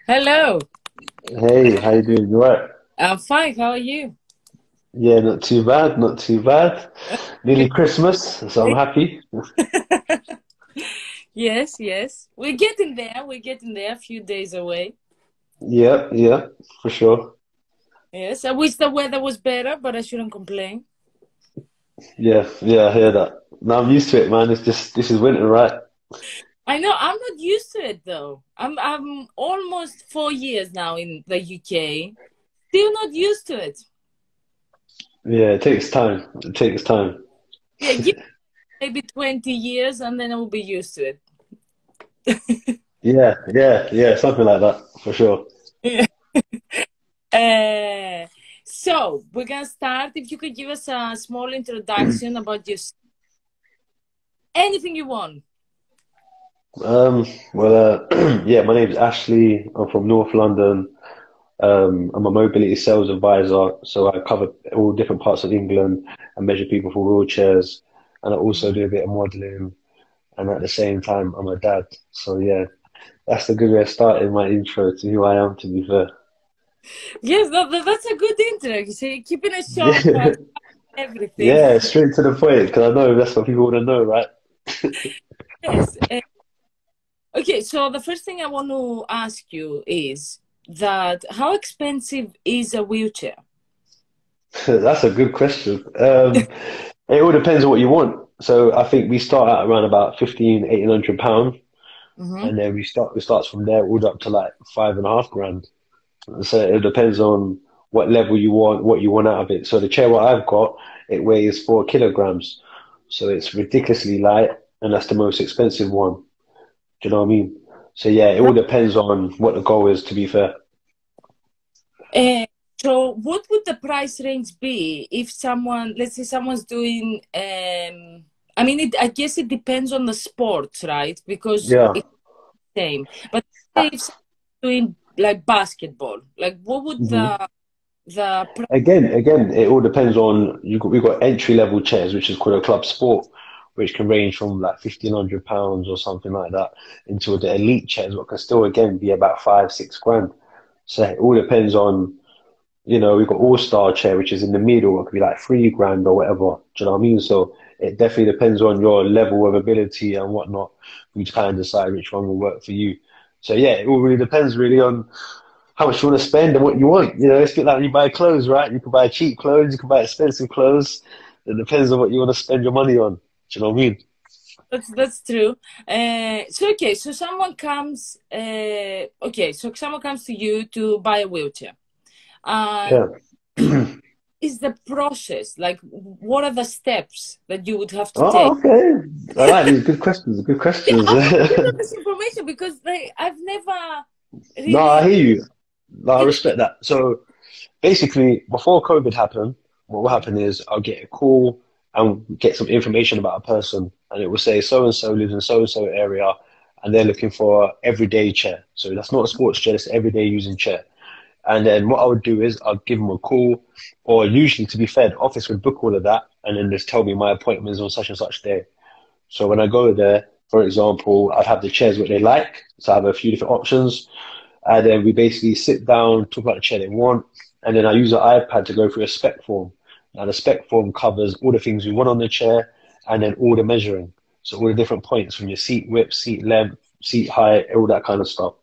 Hello. Hey, how you doing? You alright? I'm fine. How are you? Yeah, not too bad, not too bad. Nearly Christmas, so I'm happy. Yes, yes. We're getting there. We're getting there. A few days away. Yeah, yeah, for sure. Yes. I wish the weather was better, but I shouldn't complain. Yeah, yeah, I hear that. Now I'm used to it, man. It's just this is winter, right? I know I'm not used to it though. I'm almost 4 years now in the UK. Still not used to it. Yeah, it takes time. It takes time. Yeah, give maybe 20 years and then I will be used to it. Yeah, yeah, yeah, something like that, for sure. Uh, so we're gonna start. If you could give us a small introduction about your anything you want. Um, yeah, my name's Ashley. I'm from North London. I'm a mobility sales advisor, so I cover all different parts of England and measure people for wheelchairs. And I also Mhm. do a bit of modeling. And at the same time, I'm a dad. So yeah, that's a good way of starting my intro to who I am, to be fair. Yes, that's a good intro. You see, keeping it short, but everything. Yeah, straight to the point, because I know that's what people want to know, right? Yes. Okay, so the first thing I want to ask you is that how expensive is a wheelchair? That's a good question. It all depends on what you want. So I think we start at around about 1,500, 1,800 pounds, Hmm. and then we starts from there all up to like 5.5 grand. So it depends on what level you want, what you want out of it. So the chair what I've got, it weighs 4 kilograms. So it's ridiculously light, and that's the most expensive one. Do you know what I mean? So yeah, it all Right. depends on what the goal is, to be fair. Uh, so what would the price range be if someone, let's say someone's doing, I mean, I guess it depends on the sport, right? Because Yeah. it's the same. But say if someone's doing like basketball, like what would Mhm. the price? Again, it all depends on we've got entry level chairs, which is called a club sport, which can range from like £1,500 or something like that into the elite chairs, what can still again be about 5, 6 grand. So it all depends on, we've got All Star chair, which is in the middle. It could be like 3 grand or whatever. Do you know what I mean? So it definitely depends on your level of ability and whatnot. You kind of decide which one will work for you. So yeah, it all really depends really on how much you want to spend and what you want. It's a bit like when you buy clothes, right? You can buy cheap clothes, you can buy expensive clothes. It depends on what you want to spend your money on. Do you know what I mean? That's true. So okay, so someone comes. Okay, so someone comes to you to buy a wheelchair. Uh, Yeah. is the process like what are the steps that you would have to take? Oh, okay. I like these good questions. Good Yeah, questions. I want to know this information because like I've never No, I really. hear you. No, I It, respect that. So basically, before COVID happened, what will happen is I'll get a call and get some information about a person, and it will say so and so lives in so and so area, and they're looking for a everyday chair. So that's not a sports chair; it's an everyday using chair. And then what I would do is I'd give them a call, or usually, to be fair, the office would book all of that, and then just tell me my appointment is on such and such day. So when I go there, for example, I'd have the chairs what they like. So I have a few different options. And then we basically sit down, talk about the chair they want, and then I use an iPad to go through a spec form. Now the spec form covers all the things we want on the chair and then all the measuring. So all the different points from your seat width, seat length, seat height, all that kind of stuff.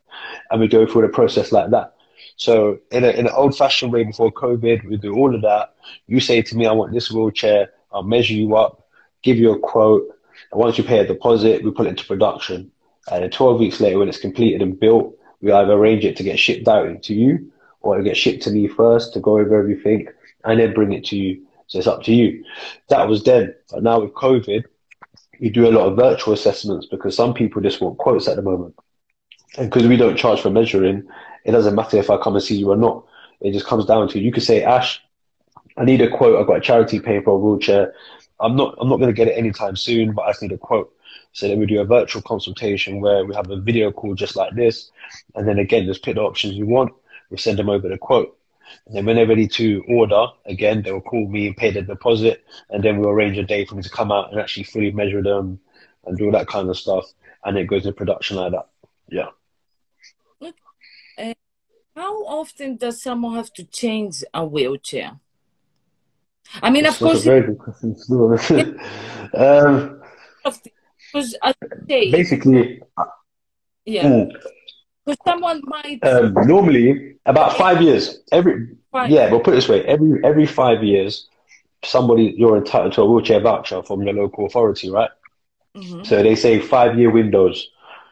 And we go through the process like that. So in an old fashioned way before COVID, we do all of that. You say to me, I want this wheelchair, I'll measure you up, give you a quote, and once you pay a deposit, we put it into production. And then 12 weeks later, when it's completed and built, we either arrange it to get shipped out to you or it get shipped to me first to go over everything and then bring it to you. So it's up to you. That was then. But now with COVID, we do a lot of virtual assessments because some people just want quotes at the moment. And because we don't charge for measuring, it doesn't matter if I come and see you or not. It just comes down to you could say, Ash, I need a quote. I've got a charity paying for a wheelchair. I'm not going to get it anytime soon, but I just need a quote. So then we do a virtual consultation where we have a video call just like this. And then again, just pick the options you want. We send them over the quote. And then when they're ready to order, again, they'll call me and pay the deposit. And then we'll arrange a day for me to come out and actually fully measure them and do all that kind of stuff. And it goes into production like that. Yeah. How often does someone have to change a wheelchair? I mean, of That's a course, very good question to be honest. it's often because as you say, Basically, yeah, mm, because someone might normally about take 5 years. five. Yeah, we'll put it this way: every 5 years, you're entitled to a wheelchair voucher from your local authority, right? Mm-hmm, So they say 5 year windows.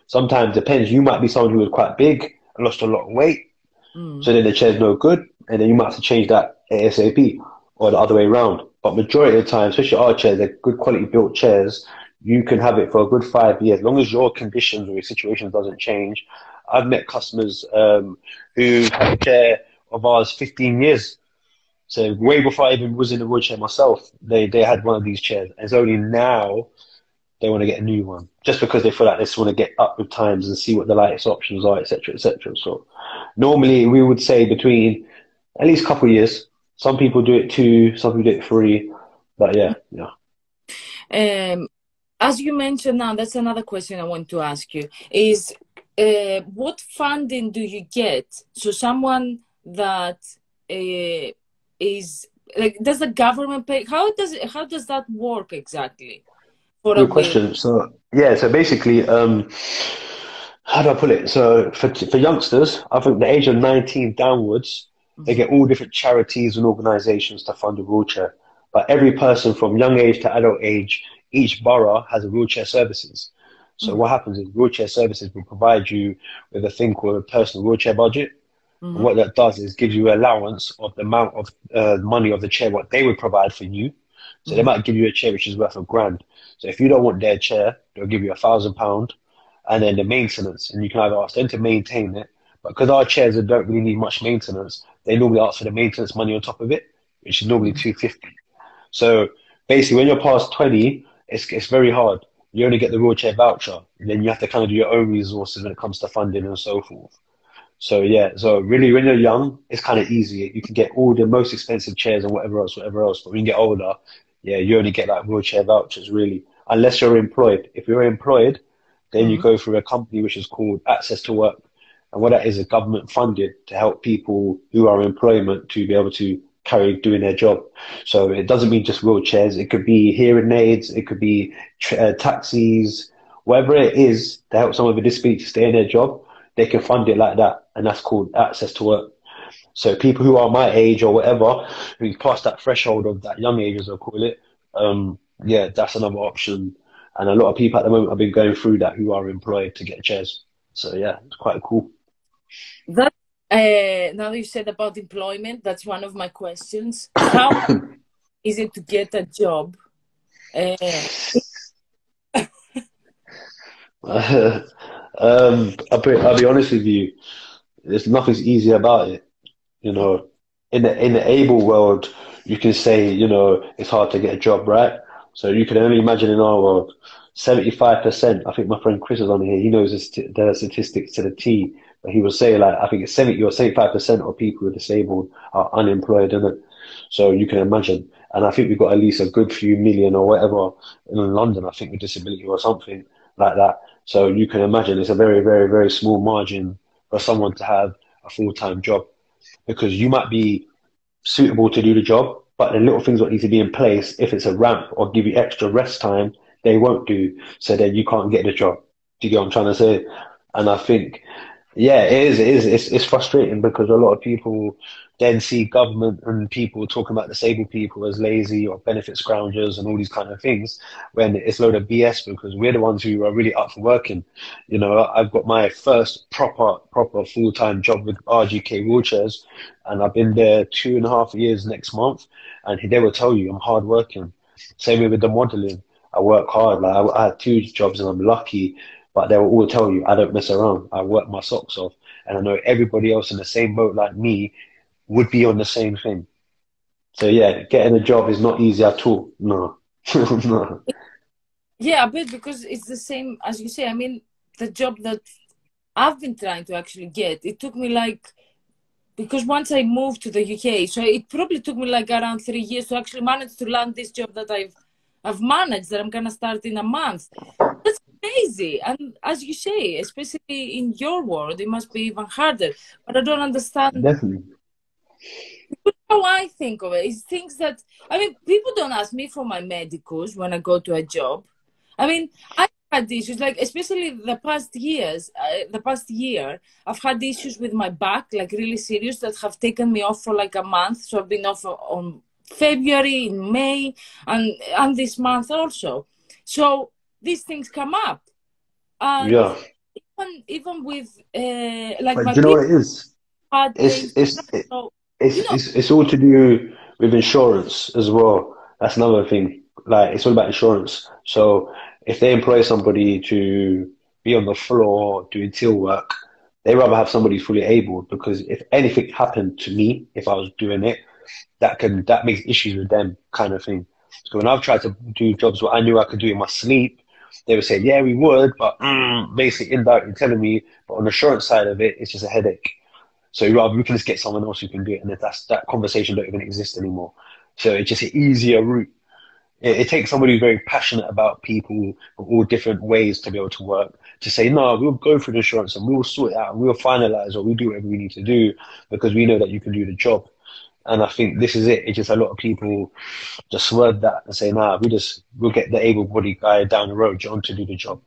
Sometimes depends. You might be someone who was quite big and lost a lot of weight, mm-hmm, so then the chair's no good, and then you might have to change that ASAP or the other way around. But majority of the time, especially our chairs, they're good quality built chairs. You can have it for a good 5 years, as long as your conditions or your situation doesn't change. I've met customers who had a chair of ours 15 years. So way before I even was in the wheelchair myself, they had one of these chairs. And it's only now they want to get a new one, just because they feel like they just want to get up with times and see what the latest options are, etc., etc. So normally we would say between at least a couple of years. Some people do it 2, some people do it 3, but yeah, yeah. mm-hmm. As you mentioned now, that's another question I want to ask you is what funding do you get? So someone that is like, does the government pay? How does that work exactly for a Good wheel? question. So yeah, so basically, how do I put it? So for youngsters, I think the age of 19 downwards, they Hmm. get all different charities and organisations to fund a wheelchair. But every person from young age to adult age, each borough has a wheelchair services. So Hmm. what happens is wheelchair services will provide you with a thing called a personal wheelchair budget. And Hmm. what that does is gives you allowance of the amount of money of the chair, what they would provide for you. So they Hmm. might give you a chair which is worth £1,000. So if you don't want their chair, they'll give you £1,000, and then the maintenance, and you can either ask them to maintain it, but because our chairs don't really need much maintenance, they normally ask for the maintenance money on top of it, which is normally Hmm. 250. So basically, when you're past 20, it's very hard. You only get the wheelchair voucher, and then you have to kind of do your own resources when it comes to funding and so forth. So yeah, so really when you're young, it's kind of easy. You can get all the most expensive chairs and whatever else, whatever else. But when you get older, yeah, you only get like wheelchair vouchers really, unless you're employed. If you're employed, then you Hmm. go through a company which is called Access to Work. And what that is government funded to help people who are in employment to be able to carry doing their job. So it doesn't mean just wheelchairs. It could be hearing aids. It could be taxis, whatever it is to help someone with a disability to stay in their job. They can fund it like that, and that's called Access to Work. So people who are my age or whatever, who pass that threshold of that young age, as I call it, yeah, that's another option. And a lot of people at the moment have been going through that who are employed to get chairs. So yeah, it's quite cool. That now that you said about employment, that's one of my questions. How is it to get a job? Uh, I'll be honest with you. There's nothing's easy about it. You know, in the able world, you can say, it's hard to get a job, right? So you can only imagine in our world, 75%, I think my friend Chris is on here, he knows the statistics to the T, but he will say like, I think it's 70 or 75% of people who are disabled are unemployed, isn't it? So you can imagine. And I think we've got at least a good few million or whatever in London, I think, with disability or something like that. So you can imagine it's a very, very, very small margin for someone to have a full-time job because you might be suitable to do the job, but the little things that need to be in place, if it's a ramp or give you extra rest time, they won't do. So then you can't get the job. Do you get what I'm trying to say? And I think, yeah, it's frustrating because a lot of people then see government and people talking about disabled people as lazy or benefit scroungers and all these kind of things when it's a load of BS because we're the ones who are really up for working. I've got my first proper full-time job with RGK Wheelchairs, and I've been there 2.5 years next month, and they will tell you I'm hard working. Same way with the modeling. I work hard. Like I had 2 jobs and I'm lucky, but they will all tell you I don't mess around. I work my socks off, and I know everybody else in the same boat like me would be on the same thing. So yeah, getting a job is not easy at all. No, no. yeah, a bit because it's the same as you say. I mean, the job that I've been trying to actually get, it took me like, because once I moved to the UK, so it probably took me like around 3 years to actually manage to land this job that I've managed that I'm gonna start in a month. crazy. And as you say, especially in your world, it must be even harder. But I don't understand Definitely. how I think of it. Is things that, I mean, people don't ask me for my medicals when I go to a job. I mean, I had issues, like especially the past years, the past year, I've had issues with my back, like really serious, that have taken me off for like a month. So I've been off on February, in May, and this month also. So these things come up, and Yeah. even with like But my do you know previous what it is? had It's brain, it's so it's you know, it's all to do with insurance as well. That's another thing. Like it's all about insurance. So if they employ somebody to be on the floor doing till work, they rather have somebody fully able because if anything happened to me, if I was doing it, that makes issues with them kind of thing. So when I've tried to do jobs where I knew I could do it in my sleep, they would say, yeah, we would, but basically indirectly telling me, but on the insurance side of it, it's just a headache. So rather we can just get someone else who can do it, and if that conversation don't even exist anymore. So it's just an easier route. It takes somebody who's very passionate about people of all different ways to be able to work to say, no, we'll go through the insurance and we'll sort it out and we'll finalize or we'll do whatever we need to do because we know that you can do the job. And I think this is it. It's just a lot of people just swerve that and say, nah, we'll get the able-bodied guy down the road, John, to do the job.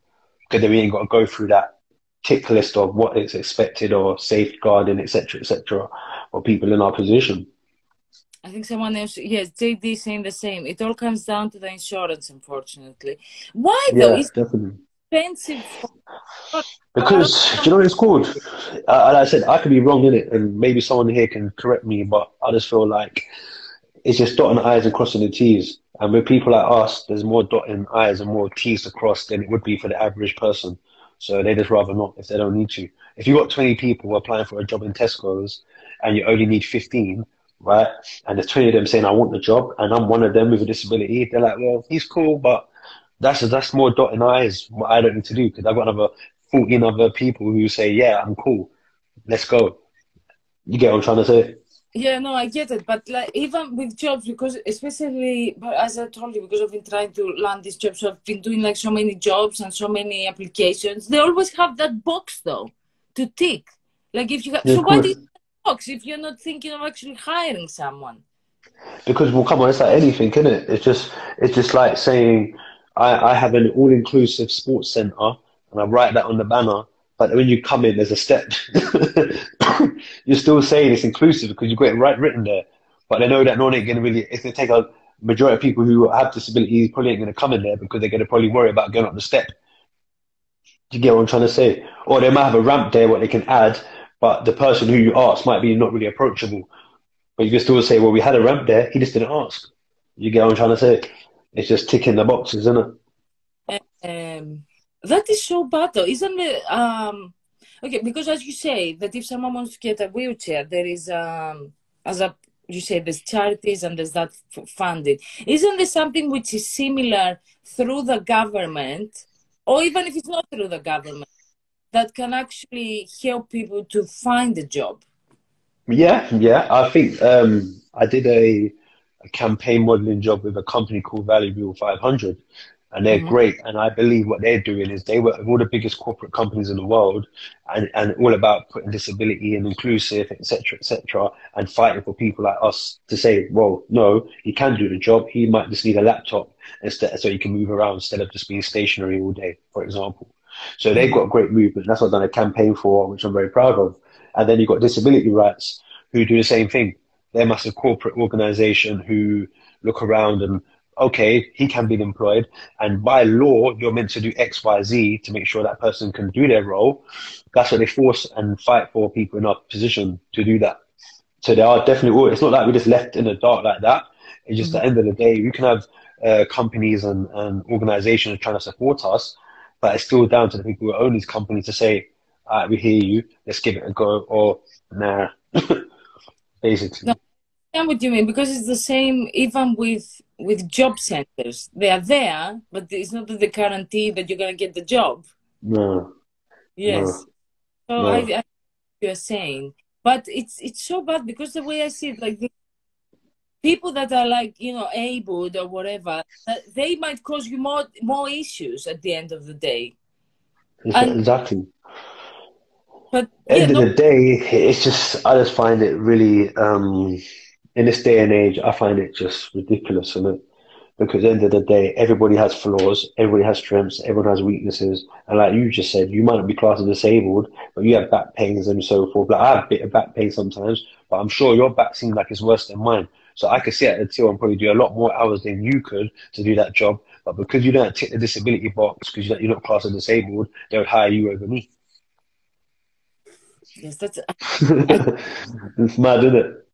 Because then we ain't got to go through that tick list of what is expected or safeguarding, etc., etc., or people in our position. I think someone else, yes, JD saying the same. It all comes down to the insurance, unfortunately. Why though? Yeah, It's definitely. expensive for, I don't Because do know. you know what it's called? Like I said, I could be wrong in it, and maybe someone here can correct me, but I just feel like it's just dotting the I's and crossing the T's. And with people like us, there's more dotting I's and more T's to cross than it would be for the average person. So they just rather not if they don't need to. If you've got 20 people applying for a job in Tesco's and you only need 15, right? And there's 20 of them saying, I want the job, and I'm one of them with a disability, they're like, well, he's cool, but that's more dotting I's what I don't need to do because I've got another 14 other people who say, yeah, I'm cool. Let's go. You get what I'm trying to say? Yeah, no, I get it. But like even with jobs, because especially, but as I told you, because I've been trying to land these jobs, so I've been doing like so many jobs and so many applications. They always have that box though to tick. Like if you have, Yeah, so of why do course. you have a box if you're not thinking of actually hiring someone? Because well, come on, it's like anything, isn't it? It's just like saying I have an all-inclusive sports center and I write that on the banner, but when you come in, there's a step. You're still saying it's inclusive because you've got it right written there, but they know that no one ain't gonna really. It's gonna take a majority of people who have disabilities probably ain't gonna come in there because they're gonna probably worry about going up the step. Do you get what I'm trying to say? Or they might have a ramp there what they can add, but the person who you ask might be not really approachable. But you can still say, well, we had a ramp there. He just didn't ask. You get what I'm trying to say? It's just ticking the boxes, isn't it? Um, that is so bad though, isn't it? Okay, because as you say, that if someone wants to get a wheelchair, there is as a you say, there's charities and there's that funding. Isn't there something which is similar through the government, or even if it's not through the government, that can actually help people to find a job? Yeah, yeah. I think I did a campaign modeling job with a company called Valley Rule 500, and they're Hmm. great. And I believe what they're doing is they work with all the biggest corporate companies in the world, and all about putting disability and inclusive, etc., and fighting for people like us to say, well, no, he can do the job. He might just need a laptop instead, so he can move around instead of just being stationary all day, for example. So they've Hmm. got great movement. That's what I've done a campaign for, which I'm very proud of. And then you've got disability rights who do the same thing. They're a massive corporate organization who look around and, okay, he can be employed. And by law, you're meant to do X, Y, Z to make sure that person can do their role. That's what they force and fight for people in our position to do that. So they are definitely, it's not like we just left in the dark like that. It's just at Hmm. the end of the day, you can have companies and organizations trying to support us, but it's still down to the people who own these companies to say, all right, we hear you, let's give it a go, or nah, No, basically. I understand what you mean, because it's the same even with job centers. They are there, but it's not that they guarantee that you're gonna get the job. No, Yes. no, So no. I you're saying, but it's so bad because the way I see it, like the people that are like able or whatever, they might cause you more issues at the end of the day. And Exactly. but yeah, End of no, the day, it's just I just find it really in this day and age, I find it just ridiculous, isn't it? Because at the end of the day, everybody has flaws, everybody has strengths, everyone has weaknesses, and like you just said, you might not be classed as disabled, but you have back pains and so forth. Like I have a bit of back pain sometimes, but I'm sure your back seems like it's worse than mine. So I could sit at the till and probably do a lot more hours than you could to do that job. But because you don't tick the disability box, because you're not classed as disabled, they would hire you over me. yes, that's I It's mad, isn't it?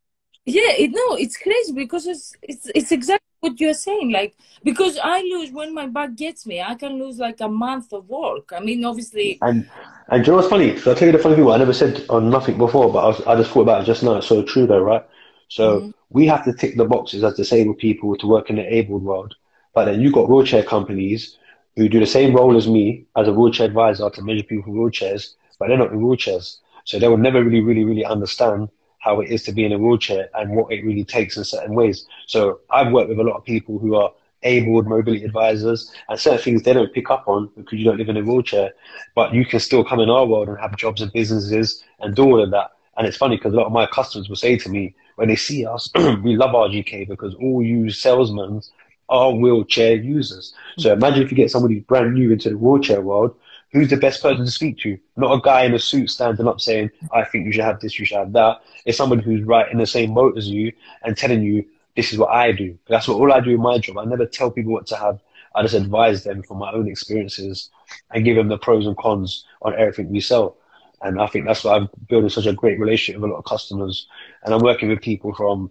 yeah, no, it's crazy because it's exactly what you're saying. Like because I lose when my back gets me, I can lose like a month of work. I mean, obviously, And and do you know what's funny? So I'll tell you the funny thing. What I never said on nothing before, but I just thought about it just now. It's so true though, right? So mhm, we have to tick the boxes as disabled people to work in the abled world. But then you've got wheelchair companies who do the same role as me as a wheelchair advisor to measure people with wheelchairs, but they're not in wheelchairs. So they will never really understand how it is to be in a wheelchair and what it really takes in certain ways. So I've worked with a lot of people who are abled mobility advisors and certain things they don't pick up on because you don't live in a wheelchair, but you can still come in our world and have jobs and businesses and do all of that. And it's funny because a lot of my customers will say to me when they see us, we love RGK because all you salesmen are wheelchair users. So imagine if you get somebody brand new into the wheelchair world, who's the best person to speak to? Not a guy in a suit standing up saying, I think you should have this, you should have that. It's somebody who's right in the same boat as you and telling you, this is what I do. That's what all I do in my job. I never tell people what to have. I just advise them from my own experiences and give them the pros and cons on everything we sell. And I think that's why I'm building such a great relationship with a lot of customers. And I'm working with people from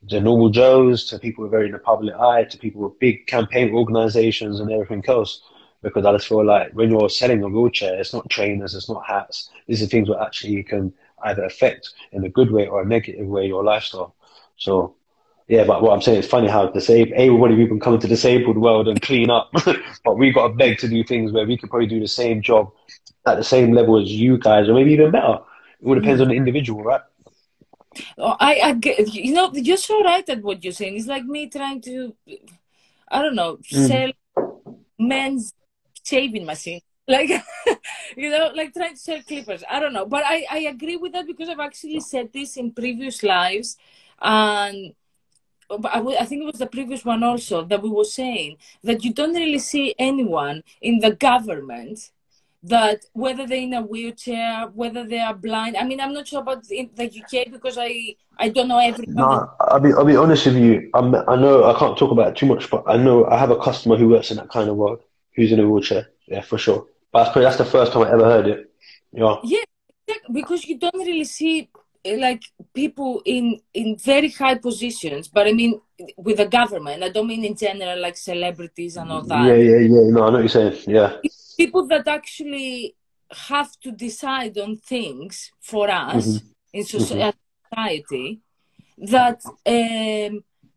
the normal Joes to people who are very in the public eye to people with big campaign organizations and everything else. Because I just feel like when you're selling a wheelchair, it's not trainers, it's not hats. These are things that actually can either affect in a good way or a negative way your lifestyle. So yeah, but what I'm saying is funny how disabled, everybody we can come into the disabled world and clean up, but we got to beg to do things where we could probably do the same job at the same level as you guys, or maybe even better. It all depends mhm. on the individual, right? Oh, I get, you know, you're so right at what you're saying. It's like me trying to, I don't know, Mm. sell men's shaving machine. Like, you know, like trying to sell clippers. I don't know. But I agree with that because I've actually said this in previous lives. And but I think it was the previous one also that we were saying that you don't really see anyone in the government that whether they're in a wheelchair, whether they are blind. I mean, I'm not sure about the UK because I don't know everyone that. No, I'll be honest with you. I know I can't talk about it too much, but I know I have a customer who works in that kind of world, who's in a wheelchair. Yeah, for sure. But that's the first time I ever heard it. Yeah. Yeah, because you don't really see like people in very high positions. But I mean, with the government, I don't mean in general like celebrities and all Yeah, that. yeah. No, I know what you're saying. Yeah. People that actually have to decide on things for us hmm in hmm society that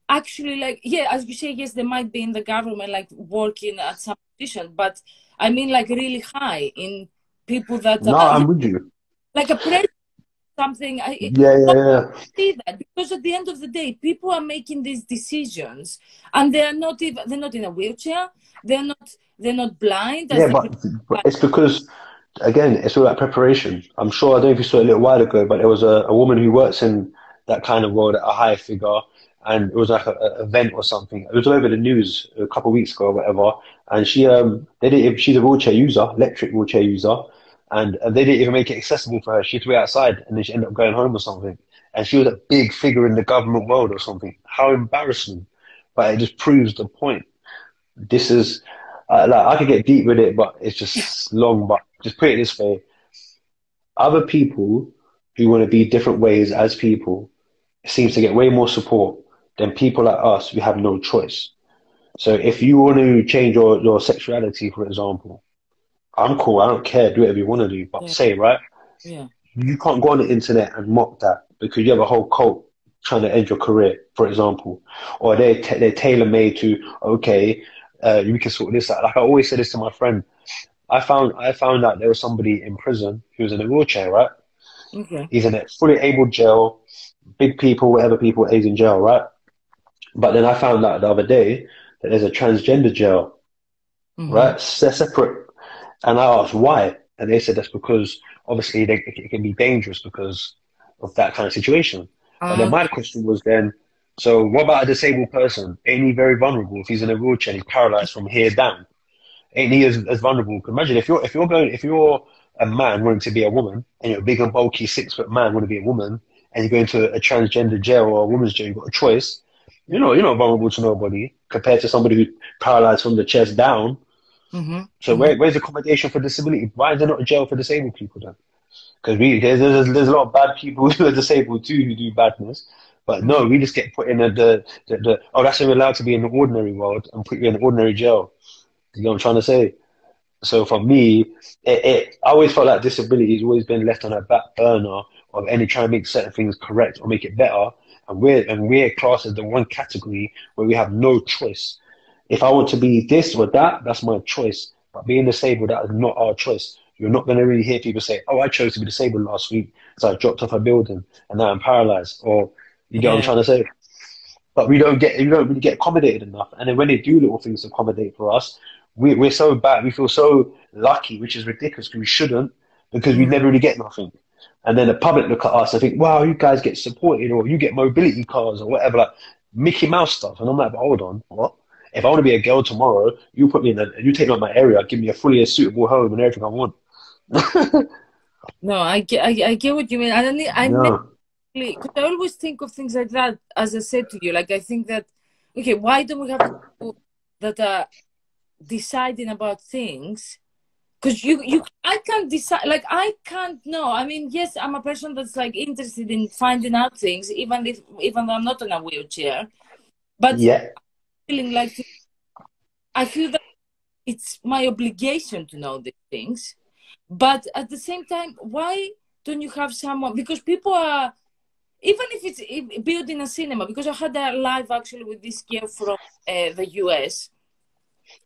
actually like yeah, as you say, yes, they might be in the government like working at some position, but I mean like really high in people that No, I'm with you. like a president something. I Yeah, not yeah, see that because at the end of the day, people are making these decisions, and they are not even they're not in a wheelchair. They're not blind as yeah. they But it's because again, it's all about preparation. I'm sure I don't know if you saw it a little while ago, but there was a woman who works in that kind of world at a higher figure, and it was like a event or something. It was all over the news a couple of weeks ago or whatever. And she they didn't. She's a wheelchair user, electric wheelchair user, and they didn't even make it accessible for her. She had to wait outside, and then she ended up going home or something. And she was a big figure in the government world or something. How embarrassing! But it just proves the point. This is like I could get deep with it, but it's just long. But just put it this way: other people who want to be different ways as people seems to get way more support than people like us who have no choice. So if you want to change your sexuality, for example, I'm cool. I don't care. Do whatever you want to do. But yeah say, right, yeah you can't go on the internet and mock that because you have a whole cult trying to end your career, for example, or they're tailor made to okay, we can sort this out. Like I always say this to my friend. I found out there was somebody in prison who was in a wheelchair, right? okay He's in a fully able jail, big people, whatever people is in jail, right? But then I found out the other day that there's a transgender jail, mm-hmm. right? They're separate. And I asked why, and they said that's because obviously it can be dangerous because of that kind of situation. But then my Okay. question was then, so what about a disabled person? Ain't he very vulnerable if he's in a wheelchair and he's paralyzed from here down? Ain't he as vulnerable? 'Cause imagine if you're a man wanting to be a woman and you're a big and bulky 6 foot man wanting to be a woman and you go into a transgender jail or a woman's jail, you've got a choice. You're not vulnerable to nobody compared to somebody who's paralyzed from the chest down. Mm-hmm. So Mm-hmm. where's accommodation for disability? Why is there not a jail for disabled people then? Because there's a lot of bad people who are disabled too who do badness. But no, Mm-hmm. we just get put in the oh, that's only allowed to be in the ordinary world and put you in an ordinary jail. You know what I'm trying to say? So for me, I always felt like disability has always been left on a back burner of any trying to make certain things correct or make it better. And we're classed as the one category where we have no choice. If I want to be this or that, that's my choice. But being disabled, that is not our choice. You're not going to really hear people say, "Oh, I chose to be disabled last week, so I dropped off a building and now I'm paralyzed." Or you get what I'm Yeah. trying to say? But we don't really get accommodated enough. And then when they do little things to accommodate for us, we're so bad. We feel so lucky, which is ridiculous because we shouldn't, because we Mm-hmm. never really get nothing. And then the public look at us and think, wow, you guys get supported or you get mobility cars or whatever, like Mickey Mouse stuff. And I'm like, but hold on, what? If I want to be a girl tomorrow, you take me out my area, give me a fully suitable home and everything I want. No, I get what you mean. And I never No. because I always think of things like that. As I said to you, like I think that okay, why don't we have people that are deciding about things? Because I can't decide. Like I can't know. I mean, yes, I'm a person that's like interested in finding out things, even though I'm not in a wheelchair. But Yeah. feeling like I feel that it's my obligation to know these things. But at the same time, why don't you have someone? Because people are, even if it's built in a cinema, because I had a live actually with this girl from the US,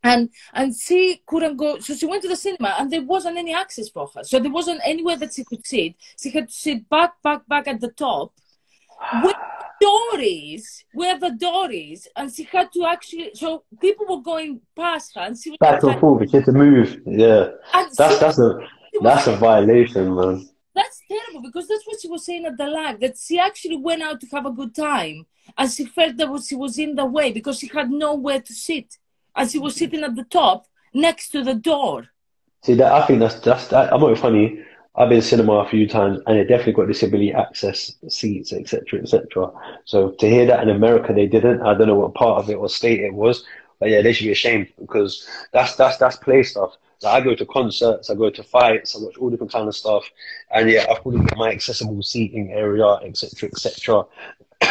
and she couldn't go, so she went to the cinema, and there wasn't any access for her, so there wasn't anywhere that she could sit. She had to sit back at the top, where where the door is, and she had to actually. So people were going past her, and she was Back and like, forth, you have to move. Yeah. and That's she that's a was that's a saying. violation, man. That's terrible because that's what she was saying at the live, that she actually went out to have a good time and she felt that she was in the way because she had nowhere to sit and she was sitting at the top next to the door. See that I think that's that. I'm not funny. I've been to cinema a few times, and it definitely got disability access seats, etc., etc. So to hear that in America they didn't, I don't know what part of it or state it was, but yeah, they should be ashamed because that's play stuff. Like I go to concerts, I go to fights, I watch all different kind of stuff, and yeah, I probably get my accessible seating area, etc., etc.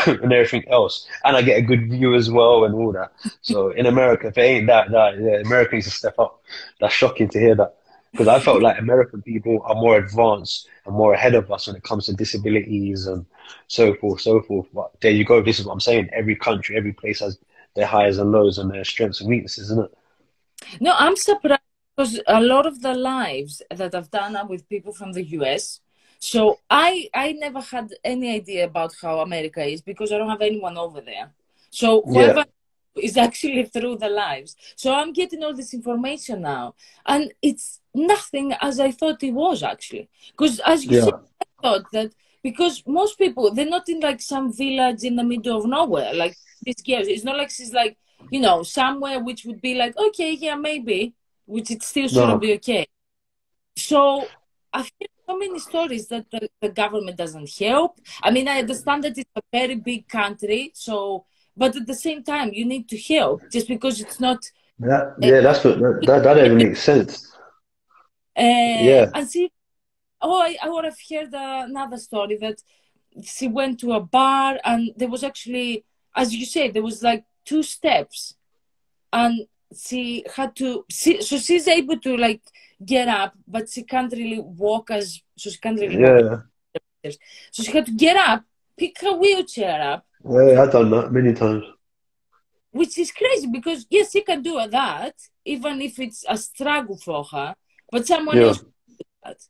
and everything else. And I get a good view as well and all that. So in America, if it ain't that, yeah, America needs to step up. That's shocking to hear that. Because I felt like American people are more advanced and more ahead of us when it comes to disabilities and so forth, so forth. But there you go. This is what I'm saying. Every country, every place has their highs and lows and their strengths and weaknesses, isn't it? No, I'm surprised because a lot of the lives that I've done are with people from the US. So I never had any idea about how America is because I don't have anyone over there. So Yeah, whoever is actually through the lives. So I'm getting all this information now. And it's nothing as I thought it was actually. Because as you said, yeah, I thought that because most people they're not in like some village in the middle of nowhere, like this girl. It's not like she's like somewhere which would be like, okay, yeah, maybe, which it still shouldn't no. be okay. So I've heard so many stories that the government doesn't help. I mean, I understand that it's a very big country, so, but at the same time, you need to help just because it's not. Uh, Yeah, that's what that don't even make sense. Yeah, and see, oh, I would have heard another story that she went to a bar and there was actually, as you said, there was like 2 steps and she had to so she's able to like get up but she can't really walk as so she can't really walk yeah, so she had to get up, pick her wheelchair up, yeah. I've done that many times. which is crazy because yes she can do that even if it's a struggle for her, but someone Yeah, else can do that.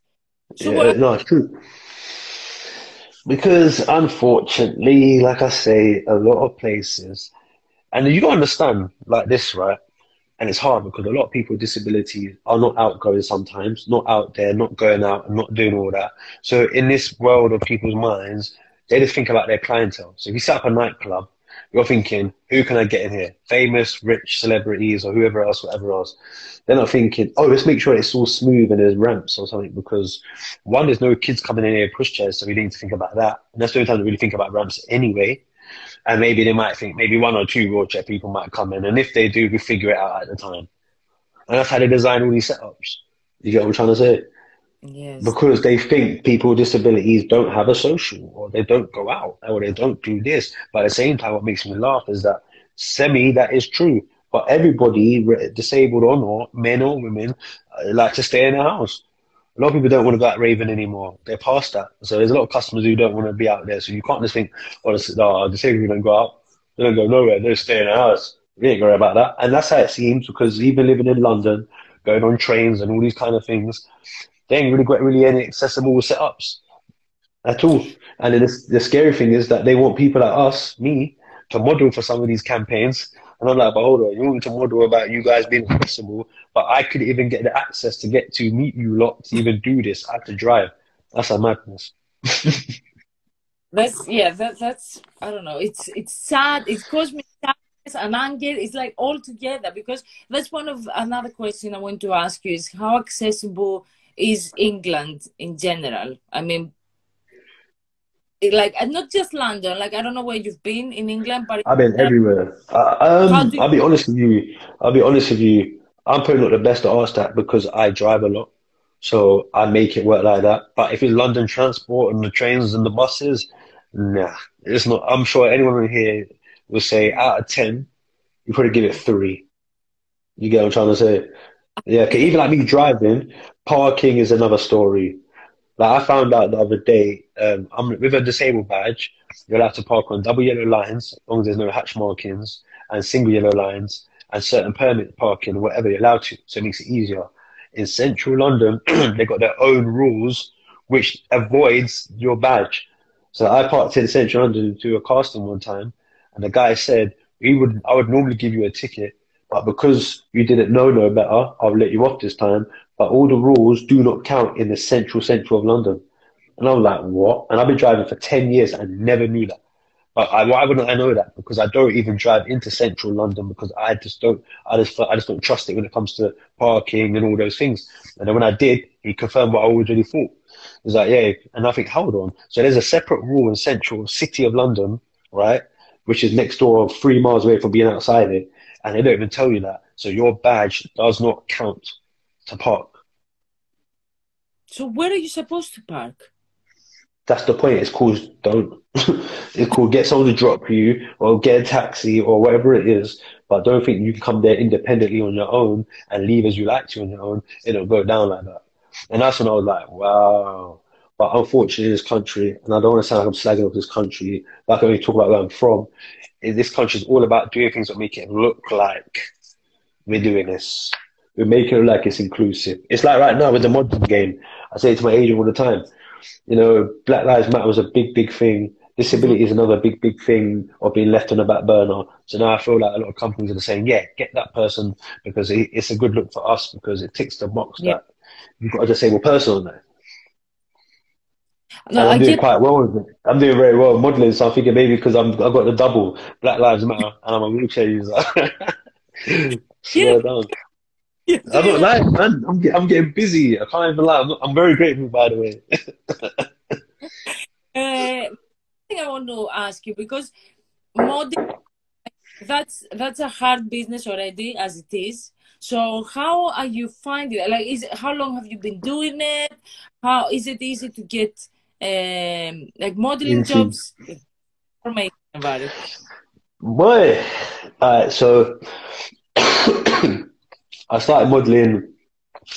So yeah. No, it's true. Because unfortunately, like I say, a lot of places, and you got to understand like this, right? And it's hard because a lot of people with disabilities are not outgoing sometimes, not out there, not going out and not doing all that. So in this world of people's minds, they just think about their clientele. So if you set up a nightclub, you're thinking, who can I get in here? Famous, rich celebrities or whoever else, whatever else. They're not thinking, oh, let's make sure it's all smooth and there's ramps or something because one, there's no kids coming in here pushchairs, so we need to think about that. And that's the only time to really think about ramps anyway. And maybe they might think maybe one or two wheelchair people might come in. And if they do, we figure it out at the time. And that's how they design all these setups. You get what I'm trying to say? Yes. Because they think people with disabilities don't have a social or they don't go out or they don't do this. But at the same time, what makes me laugh is that that is true. But everybody, disabled or not, men or women, like to stay in their house. A lot of people don't want to go out raving anymore. They're past that. So there's a lot of customers who don't want to be out there. So you can't just think, oh, disabled people don't go out. They don't go nowhere. They stay in their house. We ain't worry about that. And that's how it seems because even living in London, going on trains and all these kind of things, they ain't really got really any accessible setups at all. And then the scary thing is that they want people like us, me, to model for some of these campaigns. And I'm like, but hold on, you want me to model about you guys being accessible, but I could even get the access to get to meet you lot to even do this. I have to drive. That's a madness. That's yeah, that's I don't know. It's sad. It caused me sadness and anger. It's like all together because that's one of another question I want to ask you is how accessible is England in general? I mean, like not just London. Like I don't know where you've been in England, but I've been everywhere. how do I'll be honest with you. I'll be honest with you. I'm probably not the best to ask that because I drive a lot. So I make it work like that. But if it's London transport and the trains and the buses, nah, it's not. I'm sure anyone in here will say out of 10, you probably give it 3. You get what I'm trying to say? Yeah, 'cause you? even like me driving, parking is another story. Like I found out the other day, I'm with a disabled badge, you're allowed to park on double yellow lines, as long as there's no hatch markings, and single yellow lines, and certain permit parking, whatever you're allowed to. So it makes it easier. In central London, they've got their own rules, which avoids your badge. So I parked in central London to a casting one time, and the guy said, I would normally give you a ticket, but because you didn't know no better, I'll let you off this time. But all the rules do not count in the central of London. And I'm like, what? And I've been driving for 10 years and never knew that. But why wouldn't I know that? Because I don't even drive into central London because I just don't trust it when it comes to parking and all those things. And then when I did, he confirmed what I already thought. He was like, yeah. And I think, hold on. So there's a separate rule in central city of London, right? Which is next door, 3 miles away from being outside it. And they don't even tell you that. So your badge does not count to park. So where are you supposed to park? That's the point. It's called don't. It's called get someone to drop you or get a taxi or whatever it is. But don't think you can come there independently on your own and leave as you like to on your own. It'll go down like that. And that's when I was like, wow. But unfortunately, in this country, and I don't want to sound like I'm slagging off this country, but I can only talk about where I'm from. This country is all about doing things that make it look like we're doing this. We're making it look like it's inclusive. It's like right now with the modern game. I say it to my agent all the time. You know, Black Lives Matter was a big thing. Mhm. Disability is another big thing of being left on the back burner. So now I feel like a lot of companies are saying, yeah, get that person because it's a good look for us because it ticks the box Yeah. that you've got a disabled person on there. No, And I I'm doing get. quite well with it. I'm doing very well modeling, so I'm thinking maybe because I've got the double Black Lives Matter and I'm a wheelchair user. Yeah, Swear down. you're I'm doing not that. lying, man. I'm getting busy. I can't even lie. I'm very grateful, by the way. Thing I want to ask you because modeling that's a hard business already as it is. So how are you finding it? Like, how long have you been doing it? How is it easy to get like modeling Into jobs? Information about it. boy. So I started modeling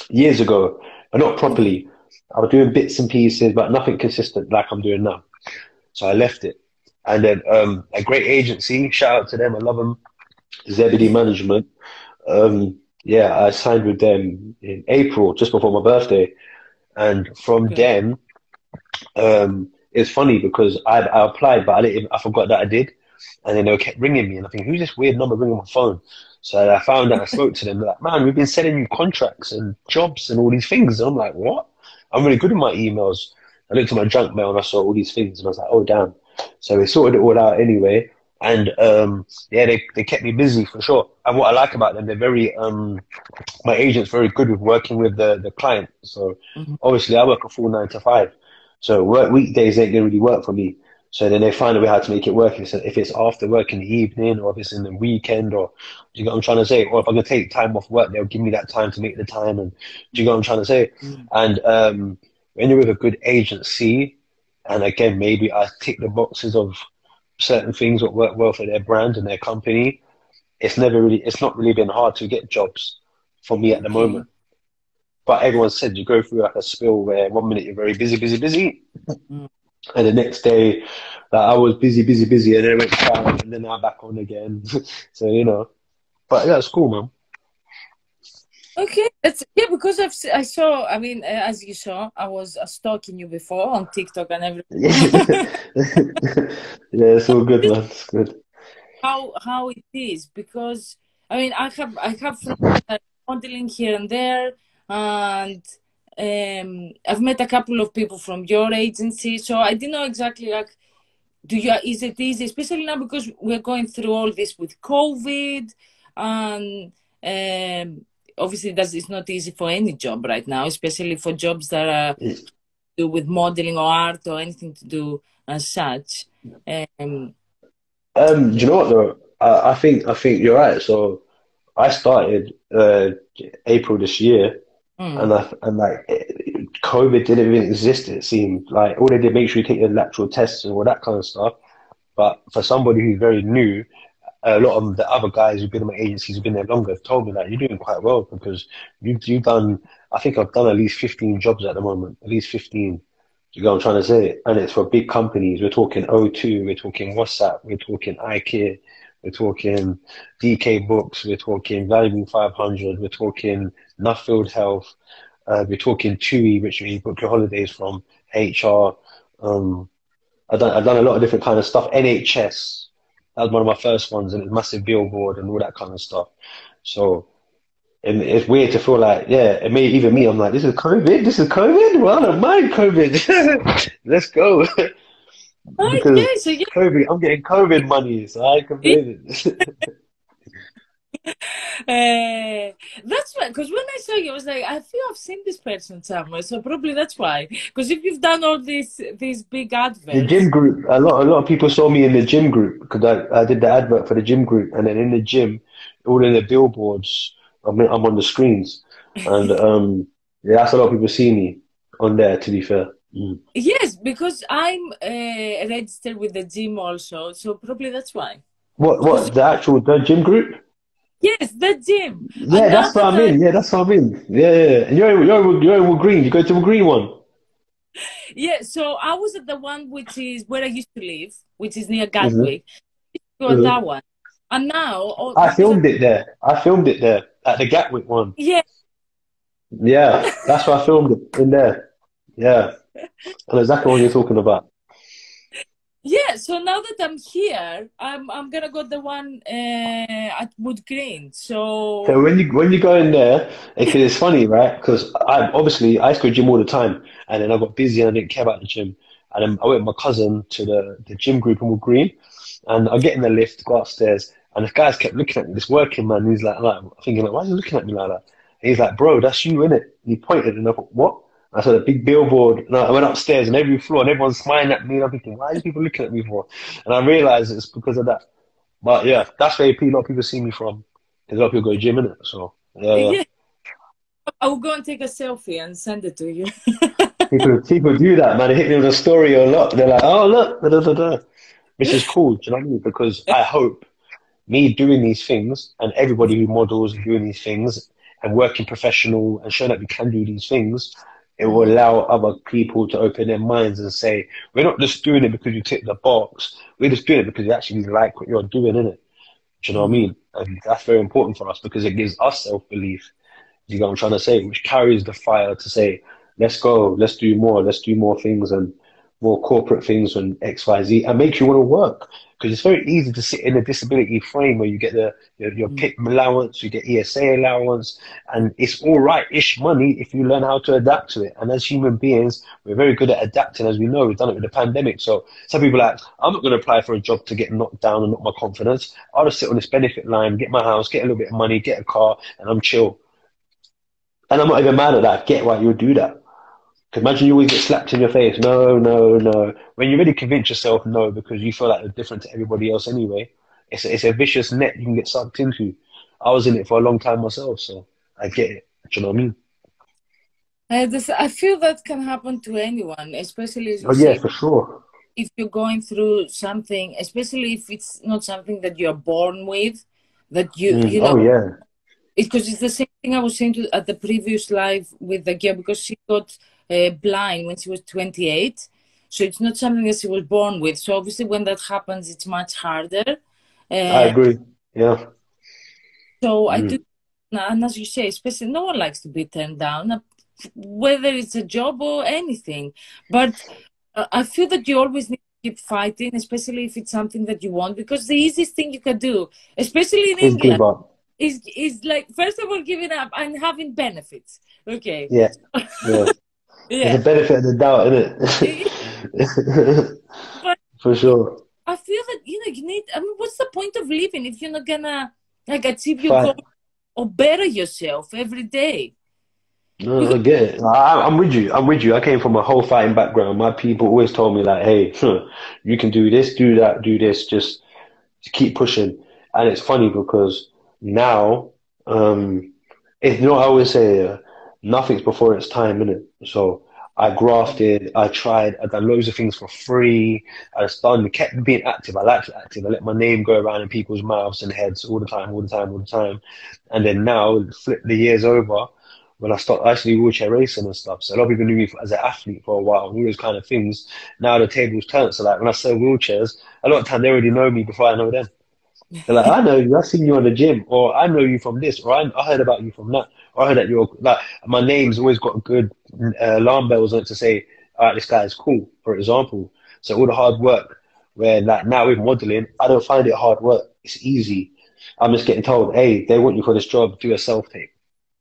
years ago, but not Hmm. properly. I was doing bits and pieces, but nothing consistent like I'm doing now. So I left it. And then a great agency, shout out to them, I love them, Zebedee Management. Yeah, I signed with them in April, just before my birthday. And from Okay. then, it's funny because I applied, but I forgot that I did. And then they kept ringing me, and I think, who's this weird number ringing my phone? So I found out, I spoke to them, they're like, man, we've been sending you contracts and jobs and all these things. And I'm like, what? I'm really good at my emails. I looked at my junk mail and I saw all these things and I was like, oh, damn. So we sorted it all out anyway. And yeah, they kept me busy for sure. And what I like about them, they're very my agent's very good with working with the client. So Mhm. obviously I work a full 9 to 5. So work weekdays ain't gonna really work for me. So then they find a way how to make it work. If it's after work in the evening or if it's in the weekend or do you get what I'm trying to say? Or if I'm gonna take time off work, they'll give me that time to make the time and do you get what I'm trying to say? Mm. And when you're with a good agency, and again maybe I tick the boxes of certain things that work well for their brand and their company, it's not really been hard to get jobs for me at the Okay. moment. But everyone said you go through like a spill where 1 minute you're very busy, busy, busy, Mm. and the next day like, I was busy, busy, busy, and then I went quiet, and then I'm back on again. So but yeah, it's cool, man. Okay, it's yeah because I saw. I mean, as you saw, I was stalking you before on TikTok and Yeah, everything. it's all good, man. It's good. How it is because I mean I have friends that are modeling here and there, and I've met a couple of people from your agency, so I didn't know exactly like do you is it easy, especially now because we're going through all this with COVID, and obviously that is not easy for any job right now, especially for jobs that are do with modeling or art or anything to do as such. Um, Do you know what though? I think you're right. So I started April this year, mm, and like COVID didn't even exist. It seemed like all they did make sure you take your lateral tests and all that kind of stuff. But for somebody who's very new, a lot of the other guys who've been in my agencies who've been there longer have told me that you're doing quite well because you've done. I think I've done at least 15 jobs at the moment, at least 15. You know what I'm trying to say? And it's for big companies. We're talking O2, we're talking WhatsApp, we're talking IKEA, we're talking DK Books, we're talking Value 500, we're talking Nuffield Health, we're talking TUI, which you book your holidays from, HR. Um, I've done a lot of different kind of stuff. NHS, that was one of my first ones, and it's massive billboard and all that kind of stuff. So and it's weird to feel like, yeah, it may even me. I'm like, this is COVID. This is COVID. Well, I don't mind COVID. Let's go oh because yeah, so COVID. I'm getting COVID money, so I ain't yeah. complaining. That's why, because when I saw you, I was like, I feel I've seen this person somewhere, so probably that's why. Because if you've done all these big The gym adverts, group. A lot of people saw me in the gym group because I did the advert for the gym group, and then in the gym, all in the billboards. I'm on the screens, and yeah, that's a lot of people see me on there. To be fair. Mm. yes, because I'm registered with the gym also, so probably that's why. What? Because What? The gym group? yes, the gym. Yeah, And now that's what that I mean. Yeah, that's what I mean. Yeah, yeah, yeah. And you're in Wood Green. You go to Wood Green one. yeah, so I was at the one which is where I used to live, which is near Hmm. Gatwick. Go on that Hmm. one, and now oh, I because filmed it there. I filmed it there at the Gatwick one. yeah. Yeah, that's why I filmed it in there. Yeah, I know exactly what you're talking about. Yeah, so now that I'm here, I'm gonna go the one at Wood Green. So So when you go in there, because it's funny, right? Because I used to go to gym all the time, and then I got busy and I didn't care about the gym, and then I went with my cousin to the gym group in Wood Green, and I get in the lift, go upstairs, and the guys kept looking at me. This working man, he's like thinking like, why is he looking at me like that? And he's like, bro, that's you, innit? And he pointed, and I thought, what? I saw a big billboard, and I went upstairs, and every floor, and everyone's smiling at me, and I'm thinking, why are these people looking at me for? And I realized it's because of that. But yeah, that's where a lot of people see me from. Because a lot of people go to gym, innit? So yeah, yeah. yeah, I will go and take a selfie and send it to you. People do that, man. They hit me with a story a lot. They're like, oh look, da, da, da, da. Which is cool. Do you know what I mean? Because I hope me doing these things and everybody who models and doing these things and working professional and showing that we can do these things, it will Mm, allow other people to open their minds and say, we're not just doing it because you tick the box. We're just doing it because you actually like what you're doing, innit? Do you know what I mm. mean? And that's very important for us because it gives us self-belief. You know what I'm trying to say? Which carries the fire to say, let's go, let's do more things. And more corporate things and XYZ and makes you want to work. Because it's very easy to sit in a disability frame where you get your Mm. PIP allowance, you get ESA allowance, and it's all right-ish money if you learn how to adapt to it. And as human beings, we're very good at adapting, as we know. We've done it with the pandemic. So some people are like, I'm not going to apply for a job to get knocked down and knock my confidence. I'll just sit on this benefit line, get my house, get a little bit of money, get a car, and I'm chill. And I'm not even mad at that. I get why you would do that. 'Cause imagine you always get slapped in your face. No, no, no. When you really convince yourself no, because you feel like you're different to everybody else anyway, it's a vicious net you can get sucked into. I was in it for a long time myself, so I get it. Do you know what I mean? I feel that can happen to anyone, especially as you Oh yeah, say, for sure. if you're going through something, especially if it's not something that you're born with, that Mm. you Oh know, yeah. because it's the same thing I was saying at the previous live with the girl, because she got blind when she was 28. So it's not something that she was born with. So obviously, when that happens, it's much harder. I Uh, agree. Yeah. so I do, Mm. and as you say, especially no one likes to be turned down, whether it's a job or anything. But I feel that you always need to keep fighting, especially if it's something that you want, because the easiest thing you can do, especially in Is England, give up. is like first of all giving up and having benefits. Okay. Yeah. Yeah. There's a Yeah. benefit of the doubt in Yeah, it. but For sure. I feel that you need. I mean, what's the point of living if you're not gonna like achieve your Fight. goal or better yourself every day? No, Because I get it. I'm with you. I'm with you. I came from a whole fighting background. My people always told me like, hey, you can do this, do that, do this. Just keep pushing. And it's funny because now, it's, you know, I always say, nothing's before its time, innit? So I grafted, I tried, I done loads of things for free. I just done, kept being active. I liked to active. I let my name go around in people's mouths and heads all the time, all the time, all the time. And then now, flip the years over, when I started actually wheelchair racing and stuff. So a lot of people knew me as an athlete for a while and all those kind of things. Now the tables turned. So like when I sell wheelchairs, a lot of time they already know me before I know them. They're like, I know you, I've seen you on the gym, or I know you from this, or I heard about you from that, or I heard that you're like, my name's always got good alarm bells on it to say, all right, this guy is cool, for example. So all the hard work, where like now with modeling, I don't find it hard work. It's easy. I'm just getting told, hey, they want you for this job, do a self tape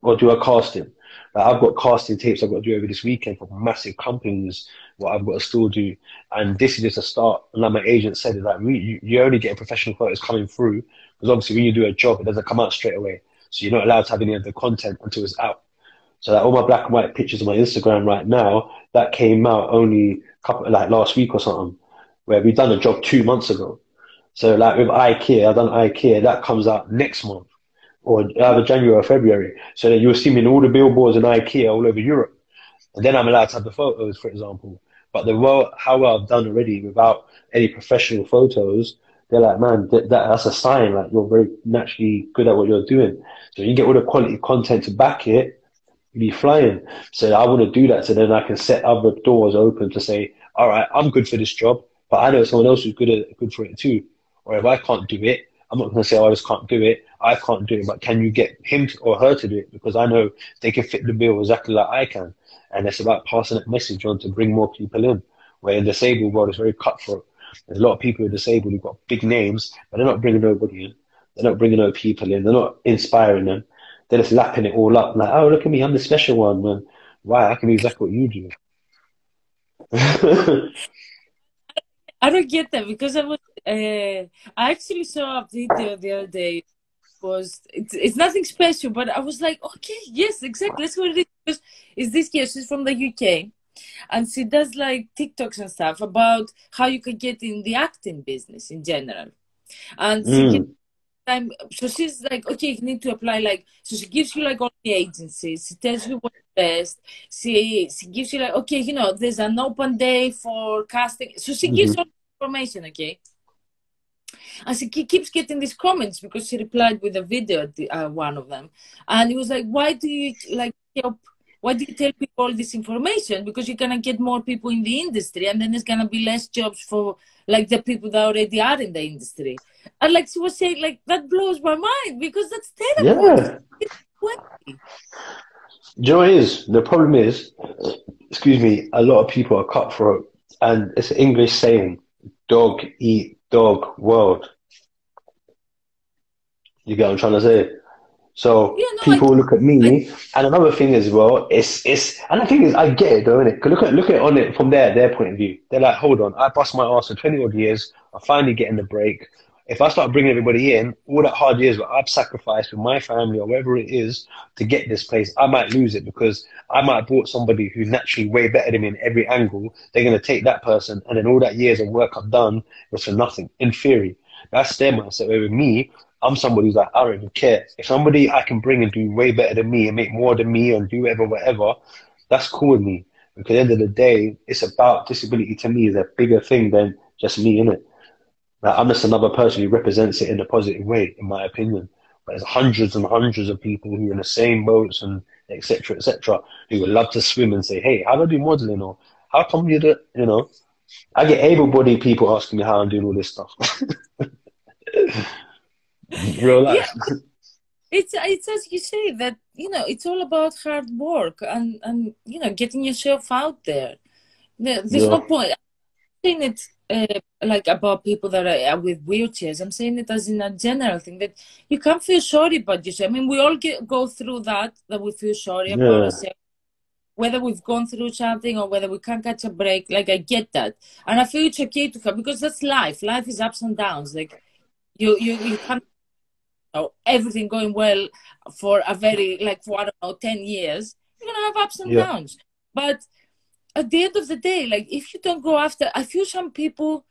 or do a casting. Like, I've got casting tapes I've got to do over this weekend for massive companies, what I've got to still do. And this is just a start. And like my agent said, is like you only get professional photos coming through because obviously when you do a job, it doesn't come out straight away. So you're not allowed to have any of the content until it's out. So like all my black and white pictures on my Instagram right now, that came out only couple like last week or something, where we've done a job 2 months ago. So like with IKEA, I've done IKEA, that comes out next month or either January or February. So that you'll see me in all the billboards in IKEA all over Europe. And then I'm allowed to have the photos, for example. But how well I've done already without any professional photos, they're like, man, that's a sign. Like you're very naturally good at what you're doing. So you get all the quality content to back it, you be flying. So I want to do that. So then I can set other doors open to say, all right, I'm good for this job, but I know someone else who's good for it too. Or if I can't do it, I'm not going to say, oh, I just can't do it. I can't do it, but can you get or her to do it? Because I know they can fit the bill exactly like I can. And it's about passing that message on to bring more people in. Where in the disabled world, it's very cutthroat. There's a lot of people who are disabled who've got big names, but they're not bringing nobody in. They're not bringing no people in. They're not inspiring them. They're just lapping it all up. Like, oh, look at me, I'm the special one, man. Why? I can do exactly what you do. I don't get that because I actually saw a video the other day. It's nothing special, but I was like, okay, yes, exactly. That's what it is. Because it's this girl, she's from the UK, and she does like TikToks and stuff about how you can get in the acting business in general. And she gives Mm, time, so she's like, okay, you need to apply. Like, so she gives you like all the agencies. She tells you what's best. She gives you like, okay, there's an open day for casting. So she gives all hmm. the information, okay. And she keeps getting these comments because she replied with a video at one of them. And he was like, why do you like help? Why do you tell people all this information? Because you're going to get more people in the industry and then there's going to be less jobs for like the people that already are in the industry. And like she was saying, like, that blows my mind because that's terrible. Yeah. Do you know what it is? The problem is, excuse me, a lot of people are cutthroat. And it's an English saying, dog eat dog world. You get what I'm trying to say? So Yeah, no, people look at I me, and another thing as well, and the thing is, I get it though, innit? 'Cause look at it on it from their point of view. They're like, hold on, I bust my ass for 20 odd years. I'm finally getting the break. If I start bringing everybody in, all that hard years that I've sacrificed with my family or whatever it is to get this place, I might lose it because I might have brought somebody who's naturally way better than me in every angle. They're going to take that person, and then all that years of work I've done was for nothing. In theory, that's their mindset. Where with me, I'm somebody who's like, I don't even care. If somebody I can bring and do way better than me and make more than me and do whatever, that's cool with me. Because at the end of the day, it's about disability to me is a bigger thing than just me, innit? Like, I'm just another person who represents it in a positive way, in my opinion. But there's hundreds and hundreds of people who are in the same boats and etc., who would love to swim and say, hey, how do I do modeling? Or how come you do, you know? I get able-bodied people asking me how I'm doing all this stuff. Real yeah, life. it's as you say that it's all about hard work and getting yourself out there. There's Yeah. no point. Saying it like about people that are with wheelchairs. I'm saying it as in a general thing that you can't feel sorry about yourself. I mean, we all go through that we feel sorry about Yeah. ourselves, whether we've gone through something or whether we can't catch a break. Like I get that, and I feel it's okay to have because that's life. Life is ups and downs. Like you can't everything going well for a very like for I don't know 10 years. You're gonna have ups and Yeah. downs, but at the end of the day, like if you don't go after, I feel some people,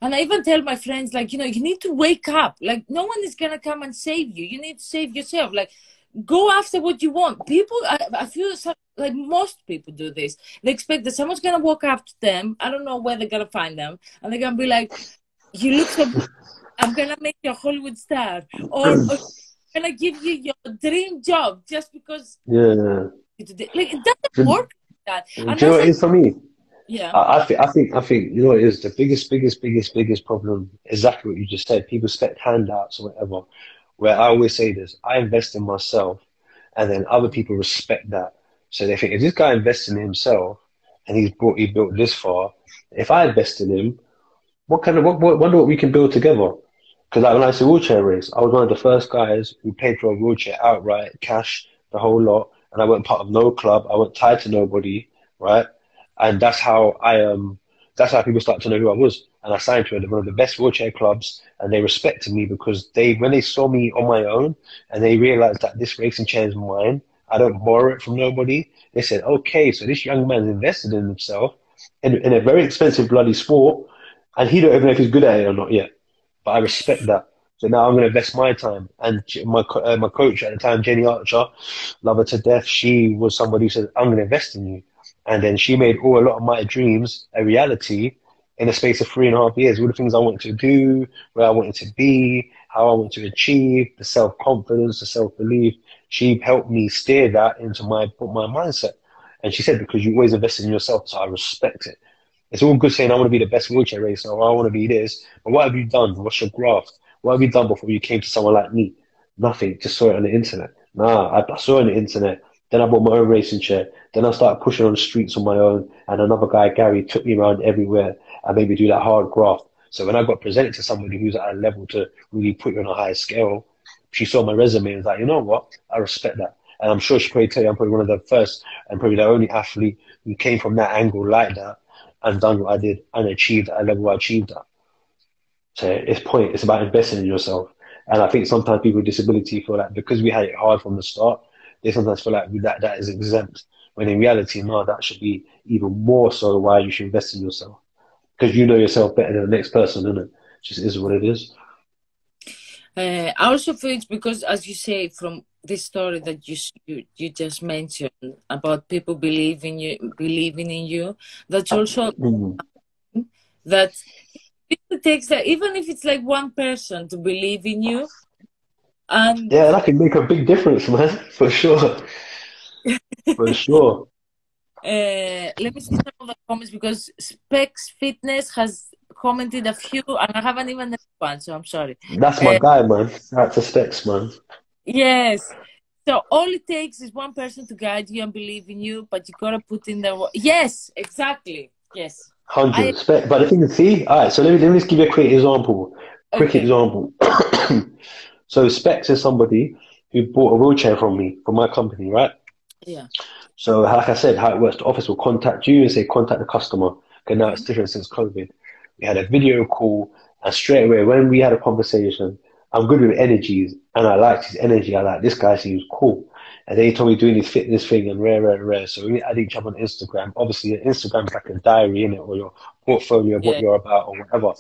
and I even tell my friends, like, you need to wake up. Like, no one is going to come and save you. You need to save yourself. Like, go after what you want. People, I feel like most people do this. They expect that someone's going to walk up to them. I don't know where they're going to find them. And they're going to be like, you look so good. I'm going to make you a Hollywood star. Or I'm going to give you your dream job just because. Yeah. Like, it doesn't Do, work like that. do you And know that's what it is for me? yeah. I think, you know what it is the biggest problem, exactly what you just said. People expect handouts or whatever. Where I always say this, I invest in myself, and then other people respect that. So they think if this guy invests in himself and he built this far, if I invest in him, wonder what we can build together. Because like when I used to wheelchair race, I was one of the first guys who paid for a wheelchair outright, cash, the whole lot, and I wasn't part of no club. I wasn't tied to nobody, right? And that's how people started to know who I was. And I signed to one of the best wheelchair clubs, and they respected me because when they saw me on my own and they realized that this racing chair is mine, I don't borrow it from nobody. They said, okay, so this young man's invested in himself in a very expensive bloody sport, and he don't even know if he's good at it or not yet. But I respect that. So now I'm going to invest my time. And my coach at the time, Jenny Archer, love her to death. She was somebody who said, I'm going to invest in you. And then she made a lot of my dreams a reality in a space of 3.5 years. All the things I wanted to do, where I wanted to be, how I wanted to achieve, the self-confidence, the self-belief. She helped me steer that into my mindset. And she said, because you always invest in yourself, so I respect it. It's all good saying I want to be the best wheelchair racer or I want to be this, but what have you done? What's your graft? What have you done before you came to someone like me? Nothing. Just saw it on the internet. Nah, I saw it on the internet. Then I bought my own racing chair. Then I started pushing on the streets on my own. And another guy, Gary, took me around everywhere and made me do that hard graft. So when I got presented to somebody who's at a level to really put you on a higher scale, she saw my resume and was like, you know what? I respect that. And I'm sure she probably tell you I'm probably one of the first and probably the only athlete who came from that angle like that and done what I did and achieved at a level I achieved at. So it's about investing in yourself. And I think sometimes people with disability feel like because we had it hard from the start, they sometimes feel like that is exempt. When in reality, no, that should be even more so why you should invest in yourself. Because you know yourself better than the next person, isn't it? It just is what it is. I also feel it's because, as you say, from this story that you just mentioned about people believing in you, that's also Mm. that it takes that even if it's like one person to believe in you, and Yeah, that can make a big difference, man, for sure. For sure. let me see some of the comments because Specs Fitness has commented a few, and I haven't even read one, so I'm sorry. That's my guy, man. That's a Specs, man. Yes. So all it takes is one person to guide you and believe in you, but you gotta put in the Yes, exactly. Yes. I 100 spec. But the thing is, see, all right. So let me just give you a quick example. Quick okay. example. So Specs is somebody who bought a wheelchair from me, from my company, right? Yeah. So like I said, how it works, the office will contact you and say contact the customer. Okay, now it's Mhm. different since COVID. We had a video call, and straight away when we had a conversation, I'm good with energies, and I liked his energy. I like this guy seems cool. And then he told me doing his fitness thing and rare, rare, rare. So we add each other on Instagram. Obviously, Instagram's like a diary in it, or your portfolio of what Yeah. you're about or whatever.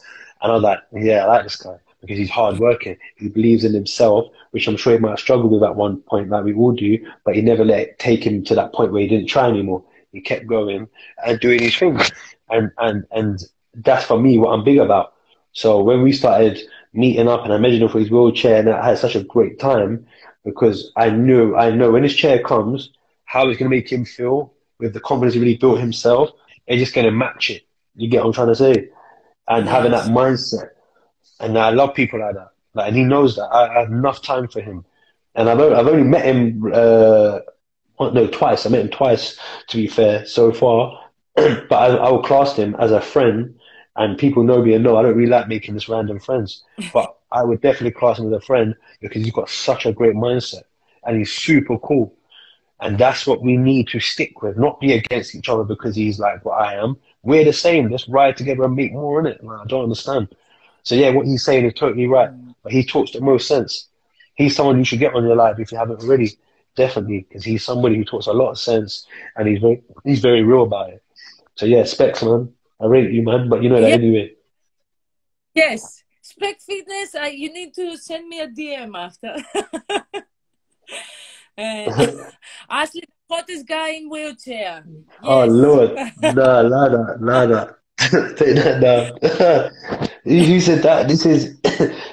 And I was like, yeah, I like this guy because he's hardworking. He believes in himself, which I'm sure he might have struggled with at one point, like we all do, but he never let it take him to that point where he didn't try anymore. He kept going and doing his thing. And that's for me what I'm big about. So when we started meeting up and I measured him for his wheelchair and I had such a great time because I know when his chair comes, how it's gonna make him feel with the confidence he really built himself, it's just gonna match it. You get what I'm trying to say? And having that Yes. mindset. And I love people like that. Like, and he knows that. I have enough time for him. And I've only met him, no, twice. I met him twice, to be fair, so far. But I will class him as a friend, and people know me and know I don't really like making this random friends. But I would definitely class him as a friend because he's got such a great mindset and he's super cool. And that's what we need to stick with, not be against each other because he's like what I am. We're the same. Let's ride together and make more in it. Like, I don't understand. So yeah, what he's saying is totally right. Mm. But he talks the most sense. He's someone you should get on your life if you haven't already. Definitely, because he's somebody who talks a lot of sense and he's very real about it. So yeah, Specs, man. I rate you, man. But you know that Yeah. anyway. Yes. Spec Fitness. You need to send me a DM after. uh, Ashley, the hottest guy in wheelchair. Oh Yes. Lord, nah, nada, nada. Take that down. You said that. This is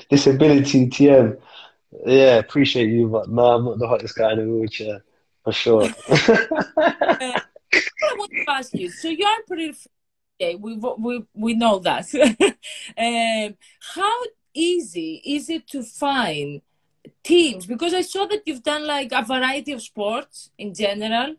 disability TM. Yeah, appreciate you, but nah, I'm not the hottest guy in a wheelchair for sure. Uh, I want to ask you. So you are pretty. Okay, we know that. How easy is it to find teams? Because I saw that you've done like a variety of sports in general.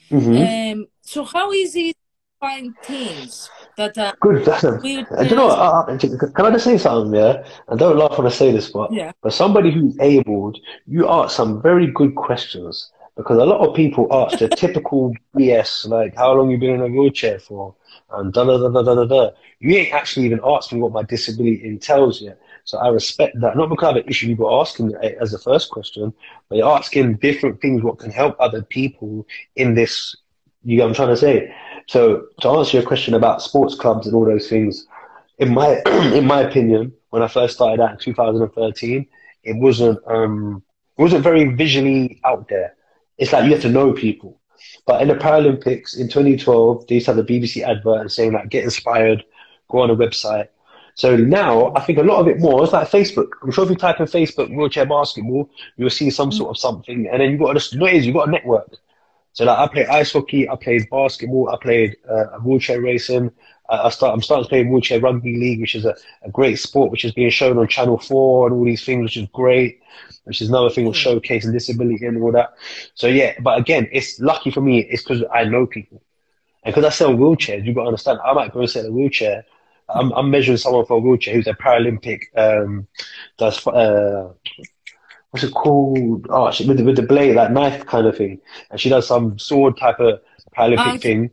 hmm So how easy is it to find teams that are Good. Do you know wheelchairs? what? Can I just say something? Yeah, and don't laugh when I say this, but Yeah. for somebody who's abled, you ask some very good questions because a lot of people ask the typical BS like, "How long you been in a wheelchair for?" and da da da da da da da. You ain't actually even asked me what my disability entails yet. So I respect that. Not because I have an issue with you asking it as the first question, but you're asking different things what can help other people in this. You get what I'm trying to say? So to answer your question about sports clubs and all those things, in my in my opinion, when I first started out in 2013, it wasn't very visually out there. It's like you have to know people. But in the Paralympics in 2012, they used to have the BBC advert and saying like get inspired, go on a website. So now I think a lot of it more, it's like Facebook. I'm sure if you type in Facebook wheelchair basketball, you'll see some Mm. sort of something, and then you know, you got a network. So like I played ice hockey, I played basketball, I played wheelchair racing. I'm starting to play wheelchair rugby league, which is a great sport, which is being shown on Channel 4 and all these things, which is great. Which is another thing with Mm. showcasing disability and all that. So yeah, but again, it's lucky for me. It's because I know people and because I sell wheelchairs. You got to understand. I might go and sell a wheelchair. I'm measuring someone for a wheelchair who's a Paralympic. Does what's it called? Oh, with the blade, that knife kind of thing, and she does some sword type of Paralympic Okay. thing.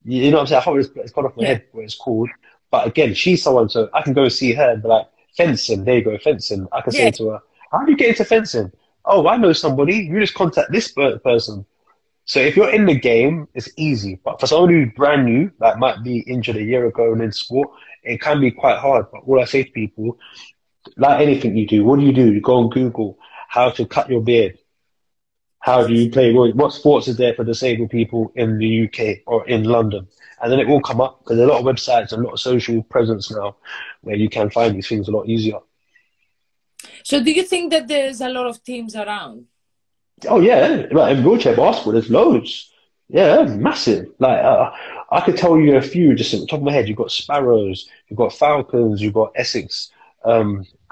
You know what I'm saying? I can't it's gone off my Yeah. head what it's called. But again, she's someone, so I can go see her and be like, fencing, there you go, fencing. I can say Yeah. to her, how do you get into fencing? Oh, I know somebody. You just contact this person. So if you're in the game, it's easy. But for someone who's brand new, that might be injured a year ago and in sport, it can be quite hard. But all I say to people, like anything you do, what do? You go on Google how to cut your beard. How do you play? What sports is there for disabled people in the UK or in London? And then it will come up because there's a lot of websites and a lot of social presence now where you can find these things a lot easier. So do you think that there's a lot of teams around? Oh yeah, like in wheelchair basketball, there's loads. Yeah, massive. Like I could tell you a few just at the top of my head. You've got Sparrows, you've got Falcons, you've got Essex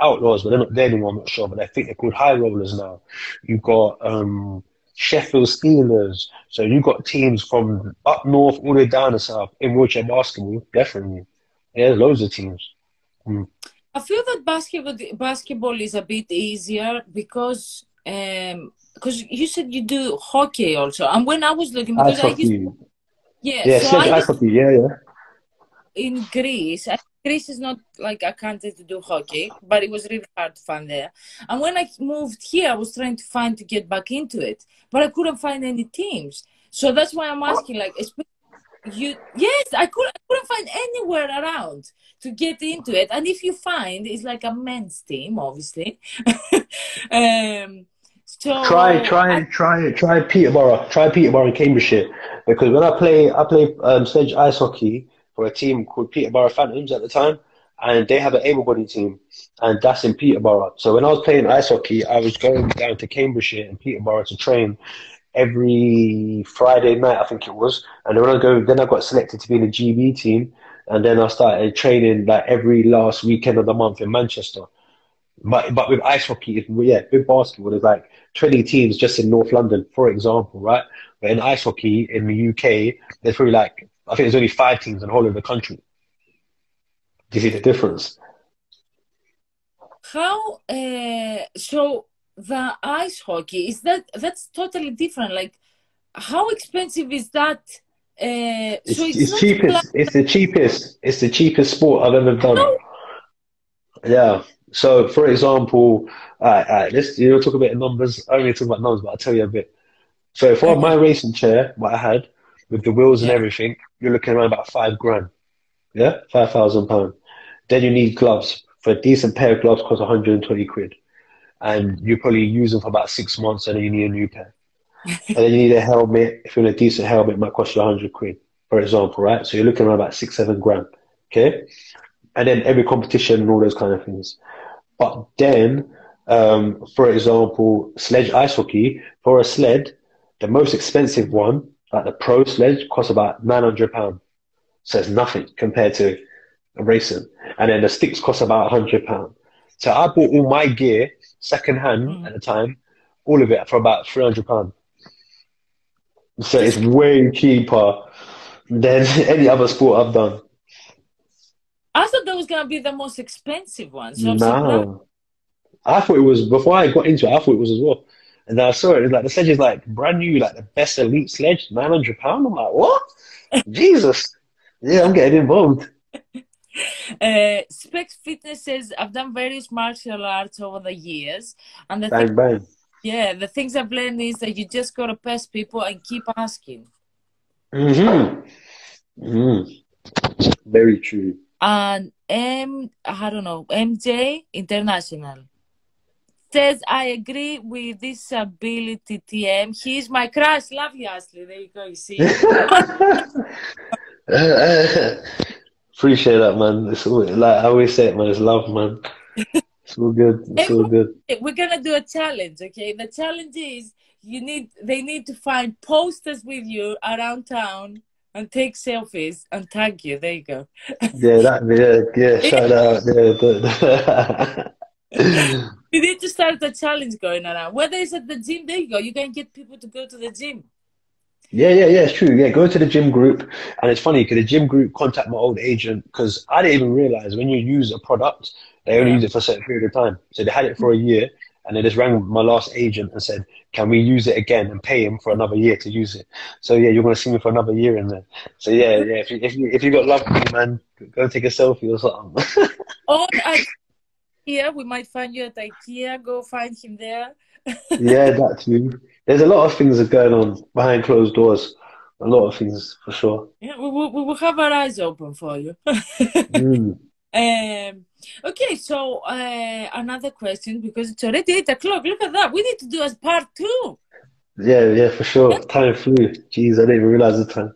Outlaws, but they're not there anymore. I'm not sure, but I think they're called High Rollers now. You've got Sheffield Steelers. So you got teams from up north all the way down the south in wheelchair basketball, definitely. Yeah, loads of teams. Mm. I feel that basketball is a bit easier because you said you do hockey also. And when I was looking, because Ice I used hockey. yeah, Yeah, so I sledge ice used to hockey. Yeah, yeah. in Greece. Greece is not like a country to do hockey, but it was really hard to find there. And when I moved here, I was trying to get back into it, but I couldn't find any teams. So that's why I'm asking, like, yes, I couldn't find anywhere around to get into it. And if you find, it's like a men's team, obviously. um, Try, so I, try, try, try Peterborough. Try Peterborough in Cambridgeshire. Because when I play sledge ice hockey for a team called Peterborough Phantoms at the time, and they have an able-bodied team, and that's in Peterborough. So when I was playing ice hockey, I was going down to Cambridgeshire and Peterborough to train every Friday night, I think it was. And then I got selected to be in the GB team, and then I started training like every last weekend of the month in Manchester. But with ice hockey, yeah, with basketball, there's like 20 teams just in North London, for example, right? But in ice hockey in the UK, there's probably like I think there's only 5 teams in the whole of the country. Do you see the difference? how so the ice hockey is that's totally different. Like, how expensive is that? So it's It's not like cheapest. It's the cheapest. It's the cheapest sport I've ever done. no. Yeah. So, for example, let's talk about numbers. I don't really talk about numbers, but I'll tell you a bit. So, for my Okay, racing chair, what I had with the wheels and yeah. everything, you're looking around about 5 grand. Yeah, £5,000. Then you need gloves. For a decent pair of gloves, cost 120 quid, and you probably use them for about 6 months, and then you need a new pair. And then you need a helmet. If you want a decent helmet, it might cost you 100 quid, for example, right? So you're looking around about 6, 7 grand. Okay, and then every competition and all those kind of things. But then, for example, sledge ice hockey, for a sled, the most expensive one, like the pro sledge, costs about £900. So it's nothing compared to a racing. And then the sticks cost about £100. So I bought all my gear second hand Mhm. at the time, all of it for about £300. So it's Just way cheaper than any other sport I've done. I thought that was gonna be the most expensive one, so I'm surprised. No. I thought it was before I got into it. I thought it was as well, and then I saw it. It was like the sledge is like brand new, like the best elite sledge, £900. I'm like, what? Jesus! Yeah, I'm getting involved. Specs Fitness says I've done various martial arts over the years, and the thing, Bang bang. yeah, the things I've learned is that you just gotta pest people and keep asking. Hmm. Hmm. Very true. And I don't know, MJ International says I agree with disability TM. He's my crush. Love you, Ashley. There you go. You see. Appreciate that, man. It's all, like I always say it, man. It's love, man. It's all good. It's all Everyone, good. we're gonna do a challenge, okay? The challenge is they need to find posters with you around town and take selfies and tag you. There you go. Yeah, yeah. Shout out. Yeah, We need to start a challenge going around. Whether it's at the gym, there you go. You can get people to go to the gym. yeah. It's true. Yeah, go to the gym group, and it's funny because the gym group contact my old agent because I didn't even realize when you use a product, they only Yeah. use it for a certain period of time. So they had it for a year, and they just rang my last agent and said, "Can we use it again and pay him for another year to use it?" So yeah, you're gonna see me for another year in there. So yeah. If you got love for me, man, go take a selfie or something. Or at IKEA, we might find you at IKEA. Go find him there. Yeah, that too. There's a lot of things that are going on behind closed doors. A lot of things for sure. Yeah, we will have our eyes open for you. Mm. Okay, so another question because it's already 8 o'clock. Look at that. We need to do as part two. Yeah, for sure. Time flew. Jeez, I didn't even realize the time.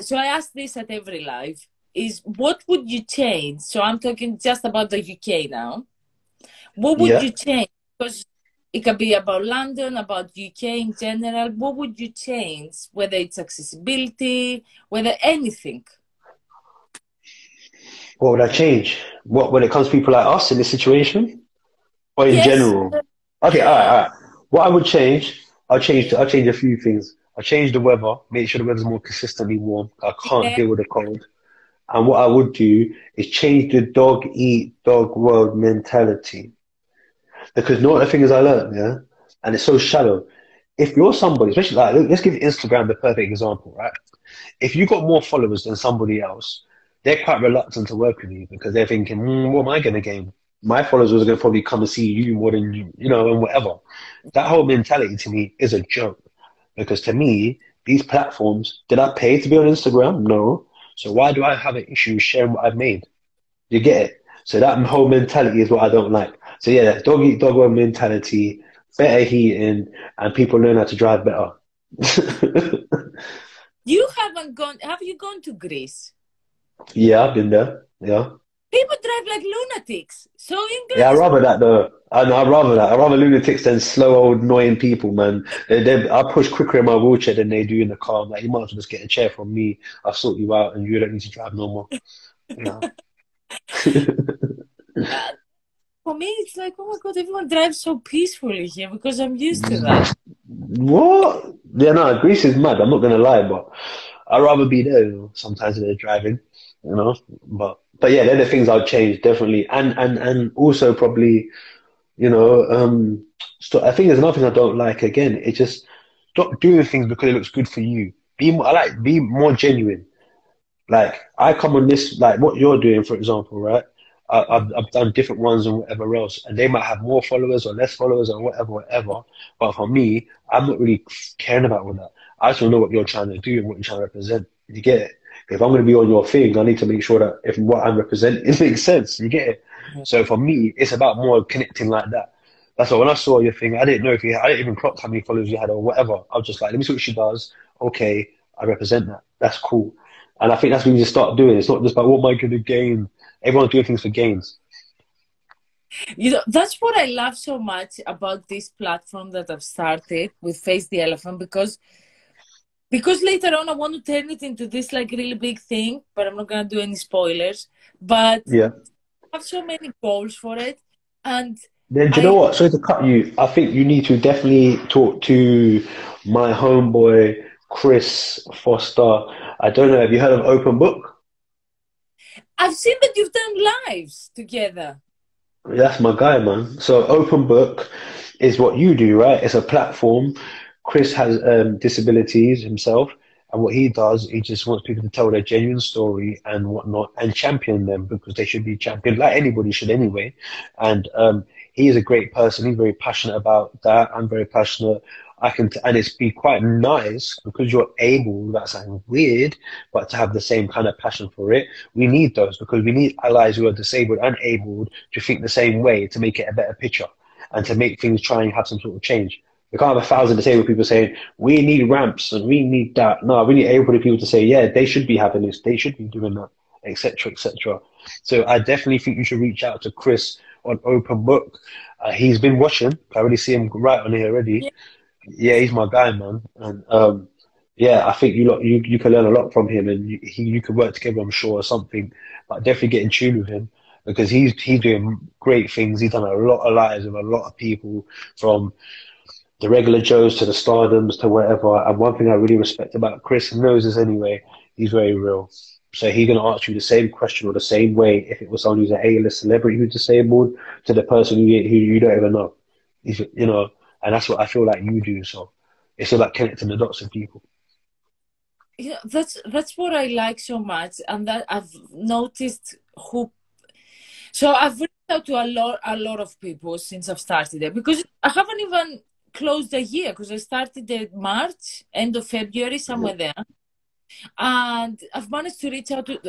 So I ask this at every live is what would you change? So I'm talking just about the UK now. What would Yeah. you change? Because it could be about London, about UK in general. What would you change? Whether it's accessibility, whether anything. What would I change? What when it comes to people like us in this situation? Or in Yes. general? Okay, all right. What I would change, I'll change a few things. I'll change the weather, make sure the weather's more consistently warm. I can't Yeah. deal with the cold. And what I would do is change the dog eat dog world mentality. Because you know what the thing is I learned, yeah? And it's so shallow. If you're somebody, especially like, let's give Instagram the perfect example, right? If you got more followers than somebody else, they're quite reluctant to work with you because they're thinking, what am I going to gain? My followers are going to probably come and see you more than you know, and whatever. That whole mentality to me is a joke because to me, these platforms, did I pay to be on Instagram? No. So why do I have an issue sharing what I've made? You get it? So that whole mentality is what I don't like. So yeah, dog eat dog world mentality, better heating, and people learn how to drive better. You haven't gone, have you gone to Greece? Yeah, I've been there. Yeah. People drive like lunatics. So Yeah, England I'd is, rather that though. I know, I'd rather that. I'd rather lunatics than slow old annoying people, man. I push quicker in my wheelchair than they do in the car. I'm like, you might as well just get a chair from me. I'll sort you out and you don't need to drive no more. Yeah. uh, for me, it's like, oh my God, everyone drives so peacefully here because I'm used to that. What? Yeah, no, Greece is mad. I'm not gonna lie, but I'd rather be there, sometimes when they're driving, but yeah, they're the things I'd change definitely, and also probably, I think there's another thing I don't like. Again, it's just stop doing things because it looks good for you. Be more genuine. Like I come on this, like what you're doing, for example, right? I've done different ones and whatever else, and they might have more followers or less followers or whatever, whatever. But for me, I'm not really caring about all that. I just want to know what you're trying to do and what you're trying to represent. You get it? If I'm going to be on your thing, I need to make sure that if what I'm representing it makes sense. You get it? So for me, it's about more connecting like that. That's why when I saw your thing, I didn't even clock how many followers you had or whatever. I was just like, let me see what she does. Okay, I represent that. That's cool. And I think that's what you just start doing. It's not just about what am I going to gain. Everyone's doing things for gains. You know, that's what I love so much about this platform that I've started with Face the Elephant because later on I want to turn it into this like really big thing, but I'm not gonna do any spoilers. But Yeah. I have so many goals for it, and Then do you know I what? Sorry to cut you. I think you need to definitely talk to my homeboy Chris Foster. I don't know. Have you heard of Open Book? I've seen that you've done lives together. That's my guy, man. So Open Book is what you do, right? It's a platform. Chris has disabilities himself, and what he does, he just wants people to tell their genuine story and whatnot, and champion them because they should be championed, like anybody should anyway. And he is a great person. He's very passionate about that. I'm very passionate. And it's be quite nice because you're able. That sounds weird, but to have the same kind of passion for it, we need those because we need allies who are disabled and able to think the same way to make it a better picture and to make things try and have some sort of change. We can't have 1,000 disabled people saying we need ramps and we need that. No, we need able people to say, yeah, they should be having this, they should be doing that, etc., etc. So I definitely think you should reach out to Chris on Open Book. He's been watching. I already see him right on here already. Yeah, Yeah, he's my guy, man. And yeah, I think you can learn a lot from him, and you could work together, I'm sure, or something. But definitely get in tune with him because he's doing great things. He's done a lot of lives with a lot of people, from the regular Joes to the Stardoms to whatever. And one thing I really respect about Chris, and knows this anyway, he's very real. So he's gonna ask you the same question or the same way if it was someone who's a A-list celebrity who's disabled to the person who you don't even know. And that's what I feel like you do. So it's about connecting the dots with people. yeah, that's what I like so much, and that I've noticed who. So I've reached out to a lot of people since I've started it because I haven't even closed a year because I started in March, end of February, Yeah. somewhere there. And I've managed to reach out to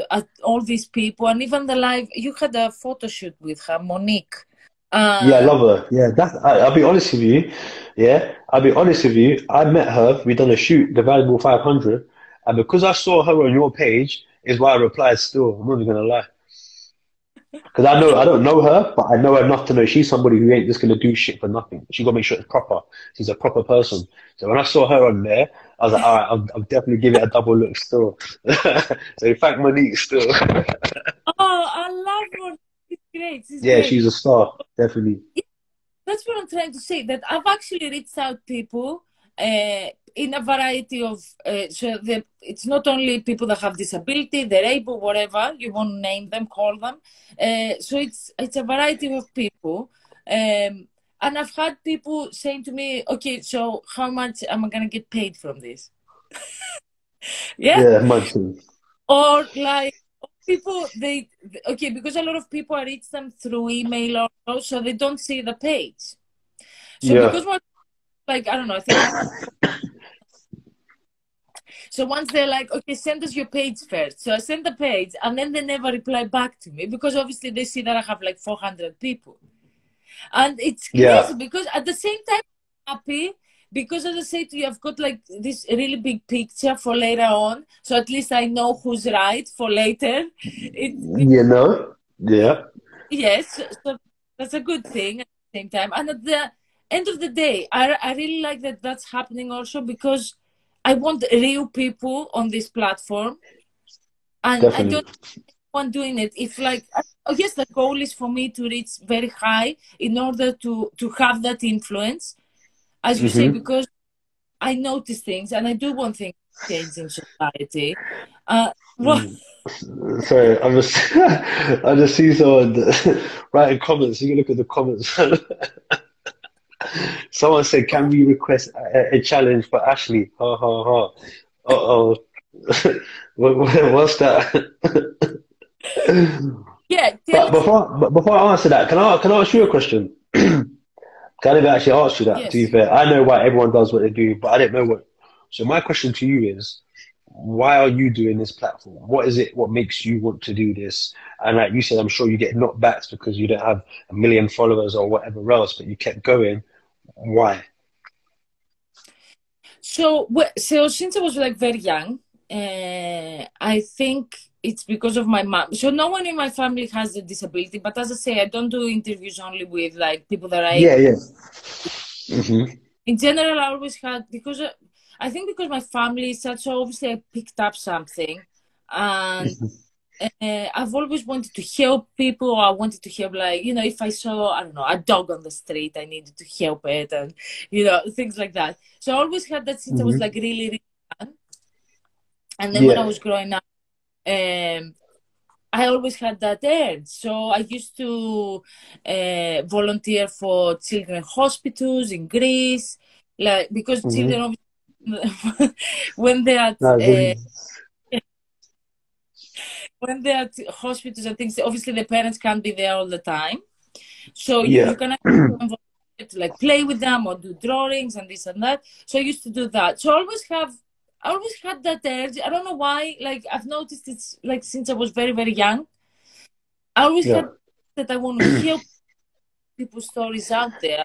all these people, and even the live. You had a photo shoot with her, Monique. Yeah, I Uh, love her. Yeah, I'll be honest with you. Yeah, I'll be honest with you. I met her. We done a shoot, the valuable 500, and because I saw her on your page, is why I replied. Still, I'm not even gonna lie, because I don't know her, but I know her enough to know she's somebody who ain't just gonna do shit for nothing. She gotta make sure it's proper. She's a proper person. So when I saw her on there, I was like, all right, I'll definitely give it a double look. Still, so thank Monique. Still, oh, I love her. She's great. She's yeah, great. she's a star, definitely. Yeah, that's what I'm trying to say. That I've actually reached out people in a variety of. It's not only people that have disability, they're able, whatever you want to name them, call them. So it's a variety of people. And I've had people saying to me, "Okay, so how much am I gonna get paid from this?" Yeah, Yeah, monthly. or like people they okay, because a lot of people I reach them through email or so they don't see the page. So Yeah. because what, like, I don't know, I think so once they're like, okay, send us your page first. So I send the page and then they never reply back to me because obviously they see that I have like 400 people. And it's crazy Yeah. because at the same time, I'm happy because as I say to you, I've got like this really big picture for later on. So at least I know who's right for later. You know? Yeah. Yes, so that's a good thing at the same time. And at the end of the day, I really like that that's happening also because I want real people on this platform, and I Definitely. don't want doing it if like I guess the goal is for me to reach very high in order to have that influence, as you say, Mm-hmm. because I notice things and I do want things to change in society. Well, Sorry, I'm just I just see someone writing comments. You can look at the comments. Someone said, "Can we request a challenge for Ashley?" Ha ha ha. Uh-oh. What's that? yeah, tell But us. before I answer that, can I ask you a question? I never actually asked you that. To be Yes. fair, I know why everyone does what they do, but I didn't know what. So my question to you is, why are you doing this platform? What is it? What makes you want to do this? And like you said, I'm sure you get knockbacks because you don't have a million followers or whatever else, but you kept going. Why? So, so since I was like very young, I think it's because of my mom. So no one in my family has a disability, but as I say, I don't do interviews only with like people that are Yeah, able. yeah. Hmm. In general, I always had because I think because my family is such. So obviously, I picked up something, and I've always wanted to help people. Or I wanted to help, like if I saw I don't know a dog on the street, I needed to help it, and things like that. So I always had that since I was like Hmm. really, really young. And then when I Yeah. was growing up, I always had that urge. So I used to volunteer for children hospitals in Greece, like because Hmm. children when they're at No, when they're at hospitals and things, obviously the parents can't be there all the time. So you yeah. can to like play with them or do drawings and this and that. So I used to do that. So I always had that urge. I don't know why. Like I've noticed it's like since I was very, very young. I always Yeah. had that I want to help people's stories out there.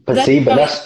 But That's see, but how it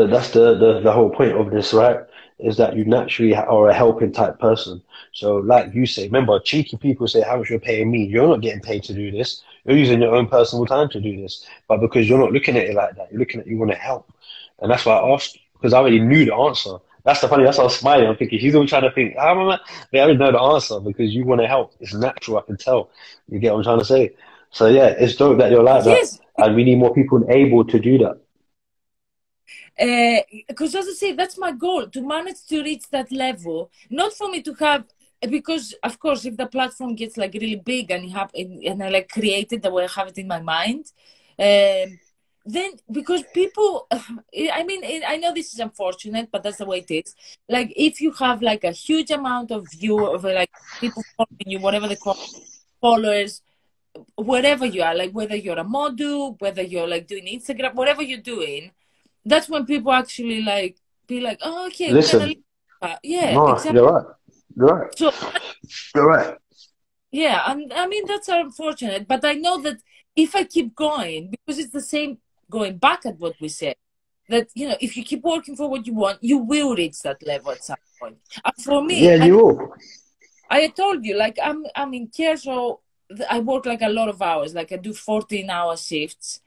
that's the whole point of this, right? Is that you naturally are a helping type person. So, like you say, remember, cheeky people say, "How much you're paying me?" You're not getting paid to do this. You're using your own personal time to do this. But because you're not looking at it like that, you're looking at you want to help, and that's why I asked because I already knew the answer. That's the funny. That's why I was smiling. I'm thinking she's all trying to think. How am I? But I already know the answer because you want to help. It's natural. I can tell. You get what I'm trying to say. So yeah, it's dope that you're like that. yes. And we need more people able to do that. Because as I say, that's my goal to manage to reach that level. Not for me to have, because of course, if the platform gets like really big and and I like create it the way I have it in my mind, then because people, I mean, I know this is unfortunate, but that's the way it is. Like if you have like a huge amount of view of like people following you, whatever they call followers, wherever you are, like whether you're a model, whether you're like doing Instagram, whatever you're doing, that's when people actually like be like, oh, okay, we're gonna Listen, leave that. Yeah, no, exactly. you're right. You're right. So You're right. yeah, and I mean that's unfortunate, but I know that if I keep going, because it's the same going back at what we said, that if you keep working for what you want, you will reach that level at some point. And for me, Yeah, you will. I told you, like I'm in care, so I work like a lot of hours. Like I do 14-hour shifts,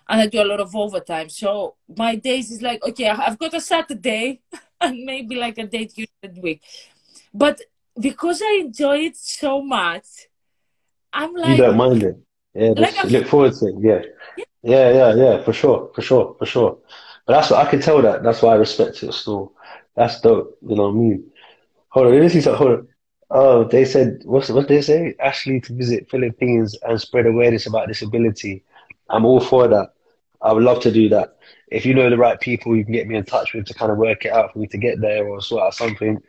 and I do a lot of overtime. So my days is like, okay, I've got a Saturday and maybe like a day during the week. But because I enjoy it so much, I'm You like, don't mind it. Yeah, like just look forward to it. Yeah. yeah, for sure, for sure, for sure. But that's what I can tell that. That's why I respect it still. That's dope. You know what I mean? Hold on, let me see something. Hold on. Oh, they said, what they say? Ashley to visit Philippines and spread awareness about disability. I'm all for that. I would love to do that. If you know the right people you can get me in touch with to kind of work it out for me to get there or sort out something,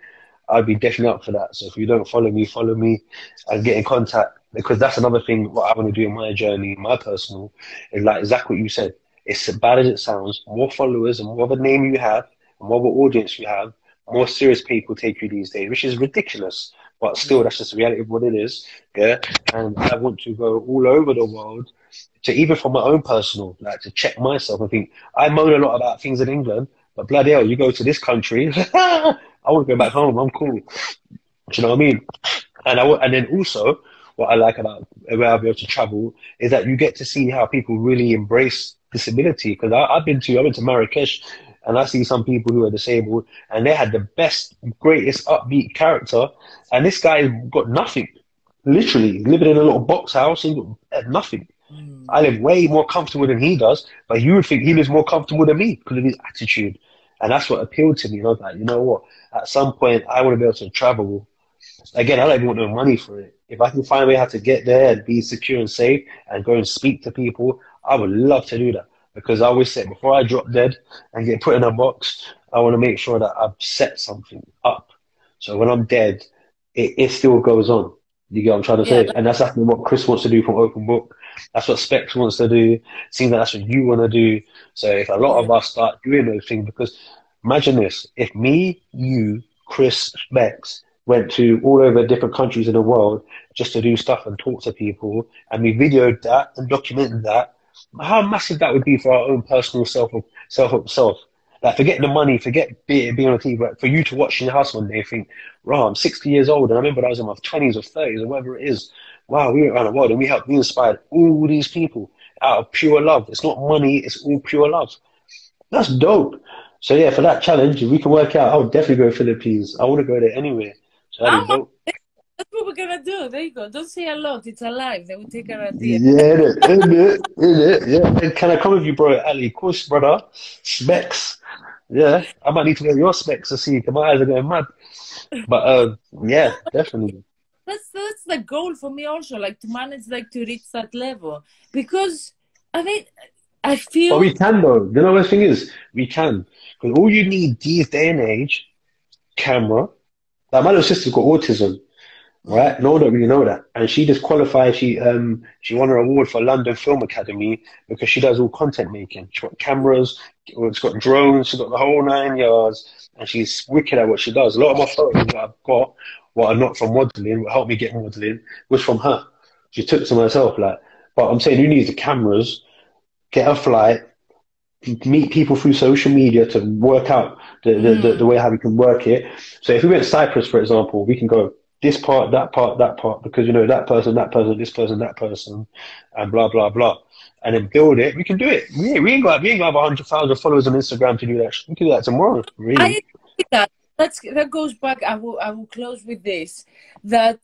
I'd be definitely up for that. So if you don't follow me and get in contact because that's another thing what I want to do in my journey, my personal, is like exactly what you said. It's as bad as it sounds, more followers and more of a name you have, and more of an audience you have, more serious people take you these days, which is ridiculous. But still, Yeah. that's just the reality of what it is. Yeah. And I want to go all over the world to even from my own personal, like to check myself and think, I moan a lot about things in England, but bloody hell, you go to this country, I want to go back home. I'm cool. Do you know what I mean? And then also, what I like about where I'll be able to travel is that you get to see how people really embrace disability. Because I went to Marrakesh, and I see some people who are disabled, and they had the best, greatest upbeat character, and this guy got nothing. Literally living in a little box house, he had nothing. Mm. I live way more comfortable than he does, but you would think he lives more comfortable than me because of his attitude. And that's what appealed to me. I was like, you know what? At some point, I want to be able to travel. Again, I don't even want no money for it. If I can find a way how to get there and be secure and safe and go and speak to people, I would love to do that. Because I always say, before I drop dead and get put in a box, I want to make sure that I've set something up. So when I'm dead, it still goes on. You get what I'm trying to Yeah, say? And that's actually what Chris wants to do from Open Book. That's what Specs wants to do. Seems like that's what you want to do. So if a lot yeah. of us start doing those things, because imagine this, if me, you, Chris, Specs went to all over different countries in the world just to do stuff and talk to people, and we videoed that and documented that, how massive that would be for our own personal self. Like, forget the money, forget being on TV, but for you to watch in your house one day and think, wow, I'm 60 years old, and I remember I was in my 20s or 30s or whatever it is. Wow, we went around the world and we inspired all these people out of pure love. It's not money, it's all pure love. That's dope. So yeah, for that challenge, if we can work out, I would definitely go Philippines. I want to go there anyway. So that'd Oh be my, dope. that's what we're gonna do. There you go. Don't say a lot. It's alive. They will take our idea. Yeah, innit. Yeah. And can I come with you, bro? Ali, of course, brother. Specs. Yeah, I might need to wear your specs to see. 'Cause my eyes are going mad. But yeah, No, definitely. that's the goal for me also, like to manage, like to reach that level. Because I mean, I But we feel. can though. You know what the thing is? We can. Because all you need these day and age, camera. Like my little sister's got autism. Mm, Right? No one don't really know that. And she just qualified. She won her award for London Film Academy because she does all content making. She's got cameras, she's got drones, she's got the whole 9 yards, and she's wicked at what she does. A lot of my photos that I've got, what are not from modeling, what helped me get modeling, was from her. She took it to herself, like. But I'm saying you need the cameras, get a flight, meet people through social media to work out the mm. way how we can work it. So if we went to Cyprus, for example, we can go this part, that part, because you know that person, this person, that person, and blah blah blah, and then build it. We can do it. We ain't got to have 100,000 followers on Instagram to do that. We can do that tomorrow, I really. agree with that. That goes back. I will close with this. That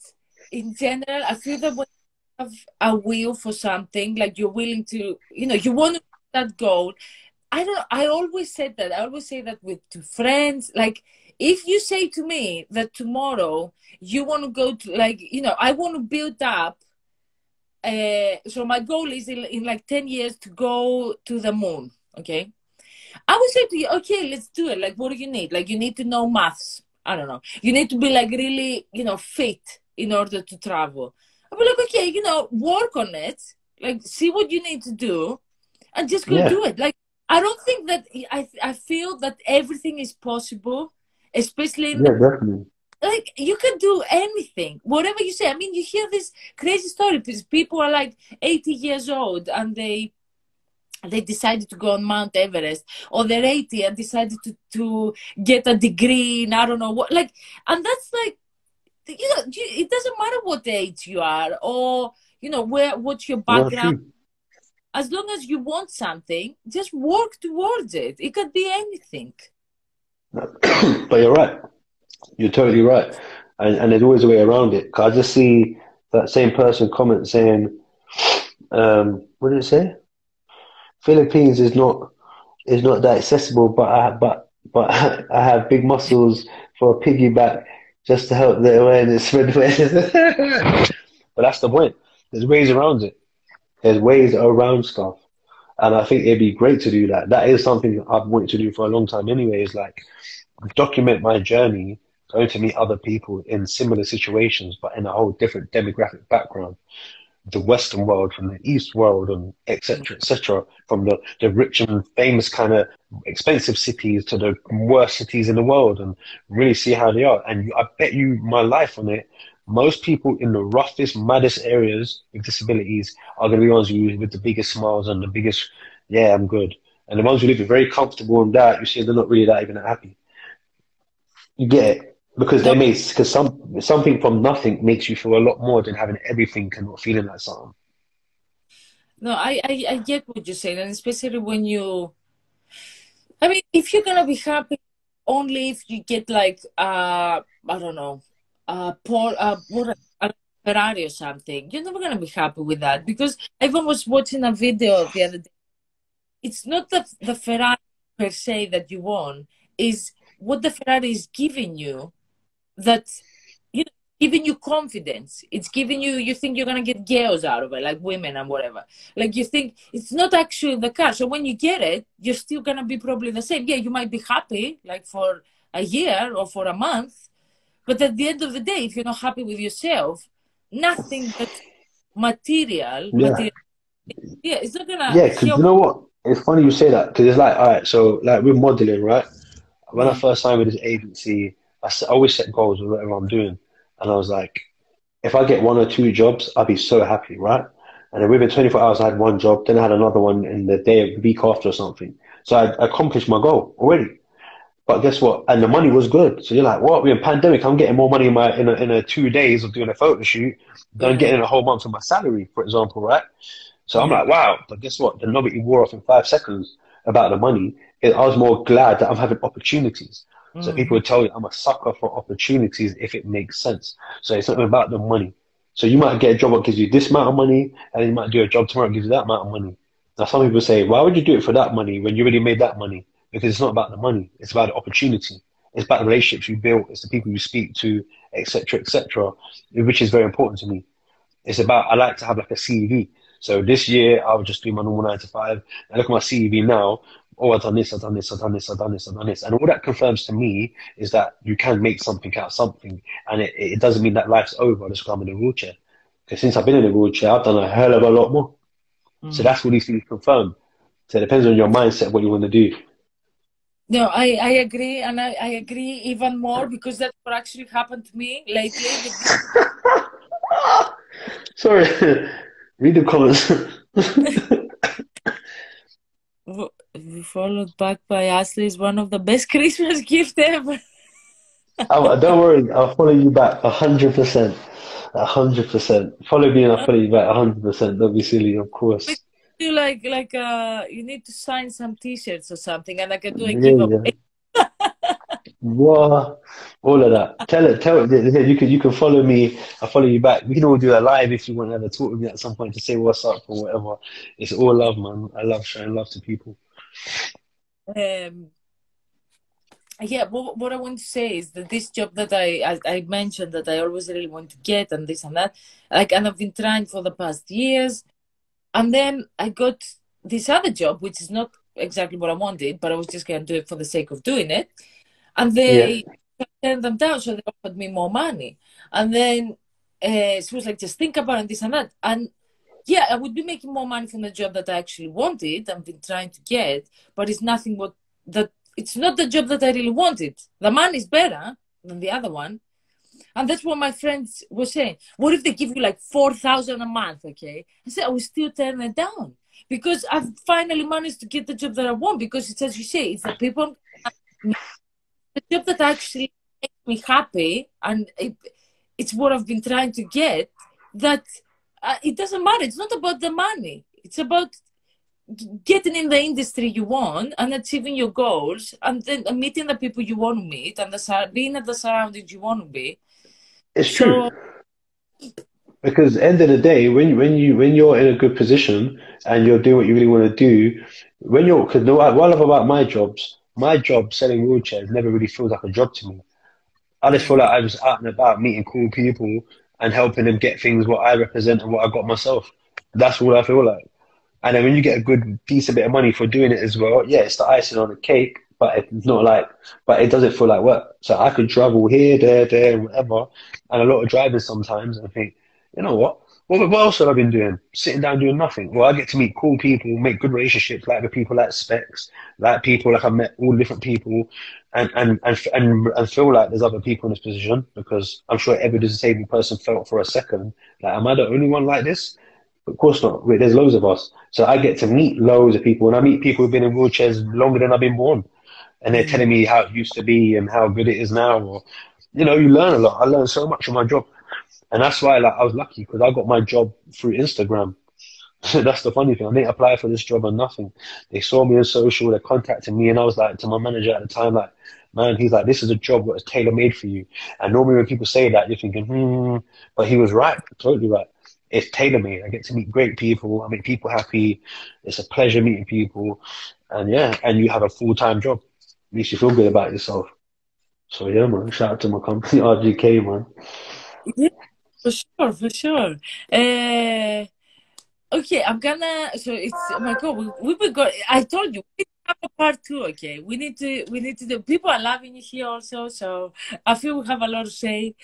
in general, I feel that when you have a will for something, like you're willing to, you want to that goal. I don't. I always said that. I always say that with to friends. Like if you say to me that tomorrow you want to go to, like, I want to build up. So my goal is in like 10 years to go to the moon. Okay. I would say to you, okay, let's do it. Like, what do you need? Like, you need to know maths. I don't know. You need to be like really, fit in order to travel. I'll be like, okay, work on it. Like, see what you need to do, and just go Yeah, do it. Like, I don't think that I feel that everything is possible, especially in yeah, definitely. like you can do anything, whatever you say. I mean, you hear this crazy story because people are like 80 years old and they decided to go on Mount Everest, or they're 80 and decided to get a degree in I don't know what, like, and that's like, it doesn't matter what age you are, or what's your No, background. true. As long as you want something, just work towards it. It could be anything. But you're right. You're totally right. And there's always a way around it. 'Cause I just see that same person comment saying, what did it say? Philippines is not that accessible, but I have big muscles for a piggyback just to help the awareness spread awareness. But that's the point. There's ways around it. There's ways around stuff. And I think it'd be great to do that. That is something I've wanted to do for a long time anyway, is like document my journey, going to meet other people in similar situations, but in a whole different demographic background. The Western world, from the East world, and et cetera, from the rich and famous kind of expensive cities to the worst cities in the world, and really see how they are. And I bet you my life on it, most people in the roughest, maddest areas with disabilities are going to be the ones who with the biggest smiles and the biggest, yeah, I'm good. And the ones who live very comfortable and that, you see, they're not really that even happy. You get it? Because No, something from nothing makes you feel a lot more than having everything and not feeling like something. no, I get what you're saying, and especially when you, I mean, if you're gonna be happy only if you get like, I don't know, what, a Ferrari or something, you're never gonna be happy with that. Because I even was watching a video the other day. It's not the Ferrari per se that you want, is what the Ferrari is giving you, that, you know, giving you confidence. It's giving you, you think you're gonna get girls out of it, like women and whatever. Like, you think it's not actually the car. So when you get it, you're still gonna be probably the same. Yeah, you might be happy like for a year or for a month, but at the end of the day, if you're not happy with yourself, nothing but Yeah. material, yeah, it's not gonna Yeah, because you help. know what? It's funny you say that because it's like, all right, so like with modeling, right? When I Yeah. first signed with this agency, I always set goals with whatever I'm doing. And I was like, if I get one or two jobs, I'll be so happy, right? And then within 24 hours, I had one job, then I had another one in the day, the week after or something. So I accomplished my goal already. But guess what? And the money was good. So you're like, what? We're in pandemic. I'm getting more money in a 2 days of doing a photo shoot than I'm Yeah. getting in a whole month of my salary, for example, right? So I'm Yeah. like, wow. But guess what? The novelty wore off in 5 seconds about the money. I was more glad that I'm having opportunities. So people Hmm. would tell you I'm a sucker for opportunities if it makes sense. So it's not about the money. So you might get a job that gives you this amount of money, and you might do a job tomorrow that gives you that amount of money. Now some people say, why would you do it for that money when you already made that money? Because it's not about the money. It's about the opportunity. It's about the relationships you build. It's the people you speak to, etc., etc., which is very important to me. It's about, I like to have like a CV. So this year I would just do my normal 9 to 5. I look at my CV now. Oh, I've done this, I've done this, I've done this, I've done this, I've done this. And all that confirms to me is that you can make something out of something. And it doesn't mean that life's over just because I'm in a wheelchair. Because since I've been in a wheelchair, I've done a hell of a lot more. So Hmm. that's what these things confirm. So it depends on your mindset, what you want to do. No, I agree, and I agree even more because that's what actually happened to me lately with this. Sorry, read the comments. Followed back by Ashley is one of the best Christmas gifts ever. Oh, don't worry, I'll follow you back 100%. 100%. Follow me and I'll follow you back 100%. Don't be silly, of We course. do you need to sign some T-shirts or something, and I can do a Yeah, giveaway. yeah. What? All of that. Tell it. Yeah, you can follow me. I'll follow you back. We can all do a live if you want to have a talk with me at some point to say what's up or whatever. It's all love, man. I love showing love to people. Um, yeah, what I want to say is that this job that I mentioned that I always really want to get and this and that, like, and I've been trying for the past years, and then I got this other job, which is not exactly what I wanted, but I was just gonna do it for the sake of doing it. And Yeah. they turned them down, so they offered me more money. And then she was like, just think about it, this and that. And yeah, I would be making more money from the job that I actually wanted and been trying to get, but it's nothing what that it's not the job that I really wanted. The money is better than the other one. And that's what my friends were saying. What if they give you like 4,000 a month? Okay. I said, I will still turn it down because I've finally managed to get the job that I want, because it's, as you say, it's the people, the job that actually makes me happy, and it's what I've been trying to get. That it doesn't matter. It's not about the money. It's about getting in the industry you want and achieving your goals, and then meeting the people you want to meet, and being at the surroundings you want to be. It's true. So Because end of the day, when you're in a good position and you're doing what you really want to do, when you're because what I love about my job selling wheelchairs never really feels like a job to me. I just feel like Mm. I was out and about meeting cool people and helping them get things what I represent and what I got myself. That's all I feel like. And then when you get a good decent bit of money for doing it as well, yeah, it's the icing on the cake, but it's not like, but it doesn't feel like work. So I could travel here, there, whatever, and a lot of driving sometimes, and I think, you know what? What else have I been doing? Sitting down doing nothing. Well, I get to meet cool people, make good relationships, like with people like Specs, like people like I've met all different people, and feel like there's other people in this position because I'm sure every disabled person felt for a second like, am I the only one like this? Of course not. Wait, there's loads of us. So I get to meet loads of people, and I meet people who've been in wheelchairs longer than I've been born, and they're telling Mm. me how it used to be and how good it is now. Or, you learn a lot. I learned so much from my job, and that's why like I was lucky because I got my job through Instagram. That's the funny thing. I didn't apply for this job or nothing. They saw me on social, they contacted me, and I was like to my manager at the time, like, man, he's like, this is a job that's tailor made for you. And normally when people say that, you're thinking, but he was right, totally right. It's tailor made. I get to meet great people. I make people happy. It's a pleasure meeting people, and yeah, and you have a full time job. Makes you feel good about yourself. So yeah, man. Shout out to my company, RGK, man. Yeah, for sure, for sure. Uh, okay, I'm gonna. So it's, oh my God, we got. I told you we need to have a part two. Okay, we need to do. People are loving you here also, so I feel we have a lot to say.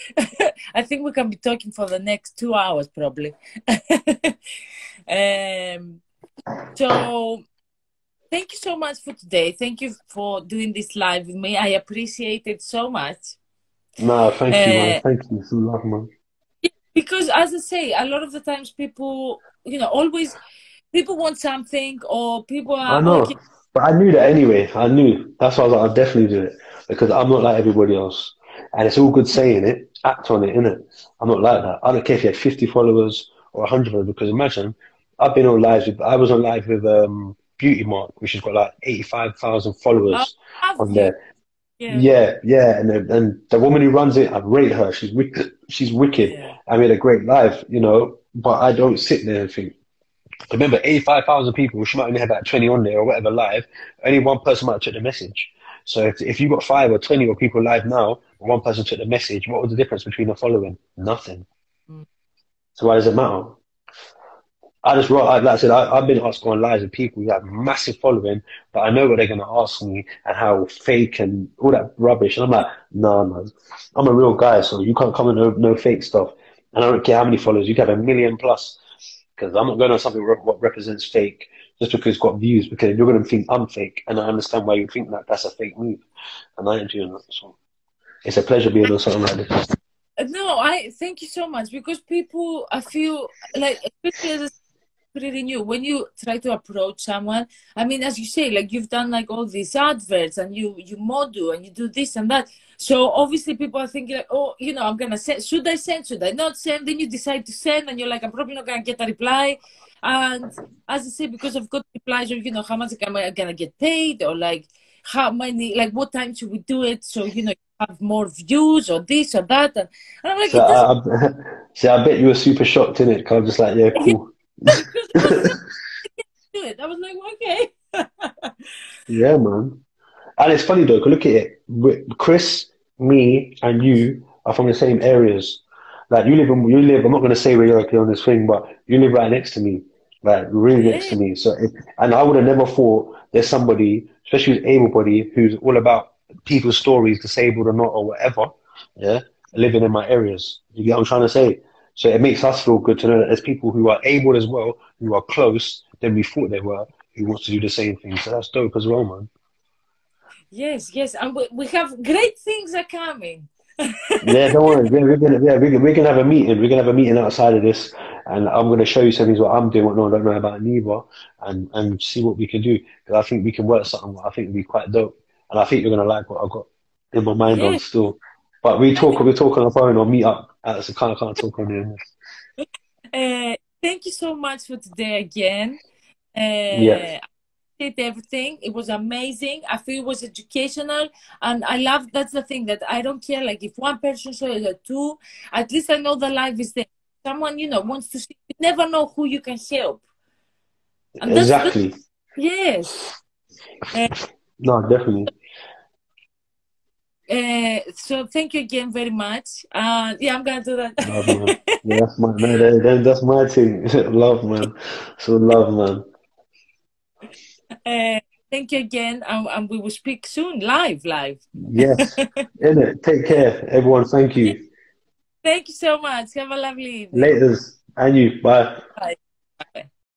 I think we can be talking for the next 2 hours probably. um. So thank you so much for today. Thank you for doing this live with me. I appreciate it so much. Nah, thank you, man. Uh, Thank you. Some love, man. because as I say, a lot of the times people, always people want something or people I are, oh, okay. know, but I knew that anyway. I knew. That's why I was like, I'll definitely do it because I'm not like everybody else. And it's all good saying it, act on it, innit? I'm not like that. I don't care if you had 50 followers or 100 followers because imagine, I was on live with Beauty Mark, which has got like 85,000 Oh, followers have on you? there. Yeah, Yeah, yeah, and the woman who runs it, I rate her. She's wicked. She's wicked. yeah. I made a great live, but I don't sit there and think. Remember, 85,000 people, she might only have like 20 on there or whatever live. Only one person might have took the message. So if you got 5 or 20 or people live now, and one person took the message, what was the difference between the following? Nothing. Mm. So why does it matter? I just wrote, like I said, I've been asked on lives of people who have massive following, but I know what they're going to ask me and how fake and all that rubbish. And I'm like, nah, man, I'm a real guy, so you can't come and no fake stuff. And I don't care how many followers, you can have 1 million plus, because I'm not going on something what represents fake just because it's got views, because you're going to think I'm fake, and I understand why you think that that's a fake move, and I ain't doing that. So it's a pleasure being on something like this. No, I thank you so much because people, I feel like, especially as a pretty new, when you try to approach someone, I mean, as you say, like you've done like all these adverts and you model and you do this and that. So obviously people are thinking like, oh, I'm gonna send. Should I send? Should I not send? Then you decide to send, and you're like, I'm probably not gonna get a reply. And as I say, because I've got replies, or how much am I gonna get paid, or like how many, like what time should we do it? So you have more views or this or that, and I'm like, So it doesn't. see, I bet you were super shocked in it, because I'm just like, yeah, Yeah, cool. because it was just do it. I was like, okay. Yeah, man. And it's funny though, 'cause look at it. Chris, me, and you are from the same areas. Like you live. I'm not gonna say where you're okay on this thing, but you live right next to me, like really next Yeah. to me. And I would have never thought there's somebody, especially who's able-bodied, who's all about people's stories, disabled or not or whatever. Yeah, living in my areas. You get what I'm trying to say? So it makes us feel good to know that there's people who are able as well, who are close than we thought they were, who wants to do the same thing. So that's dope as well, man. Yes, yes, and we have great things are coming. Yeah, don't worry. We're gonna have a meeting. We're gonna have a meeting outside of this, and I'm gonna show you some things what I'm doing, what no one don't know about neither, and see what we can do. Because I think we can work something. What I think would be quite dope, and I think you're gonna like what I've got in my mind on Yes, still. But we talk on the phone or meet up. So can't talk on here. thank you so much for today again. Yeah. I did everything. It was amazing. I feel it was educational, and I love. That's the thing that I don't care. Like if one person saw it or two, at least I know the life is there. someone, wants to see, you never know who you can help. And that's Exactly. yes. No, definitely. So thank you again very much. Yeah, I'm gonna do Love, man. that. Yeah, that's my no, that's my thing. Love, man. So love, man. uh, Thank you again, and we will speak soon, live. Yes. In it. Take care, everyone. Thank Yeah, you. thank you so much. Have a lovely evening. Laters. And you. Bye. Bye.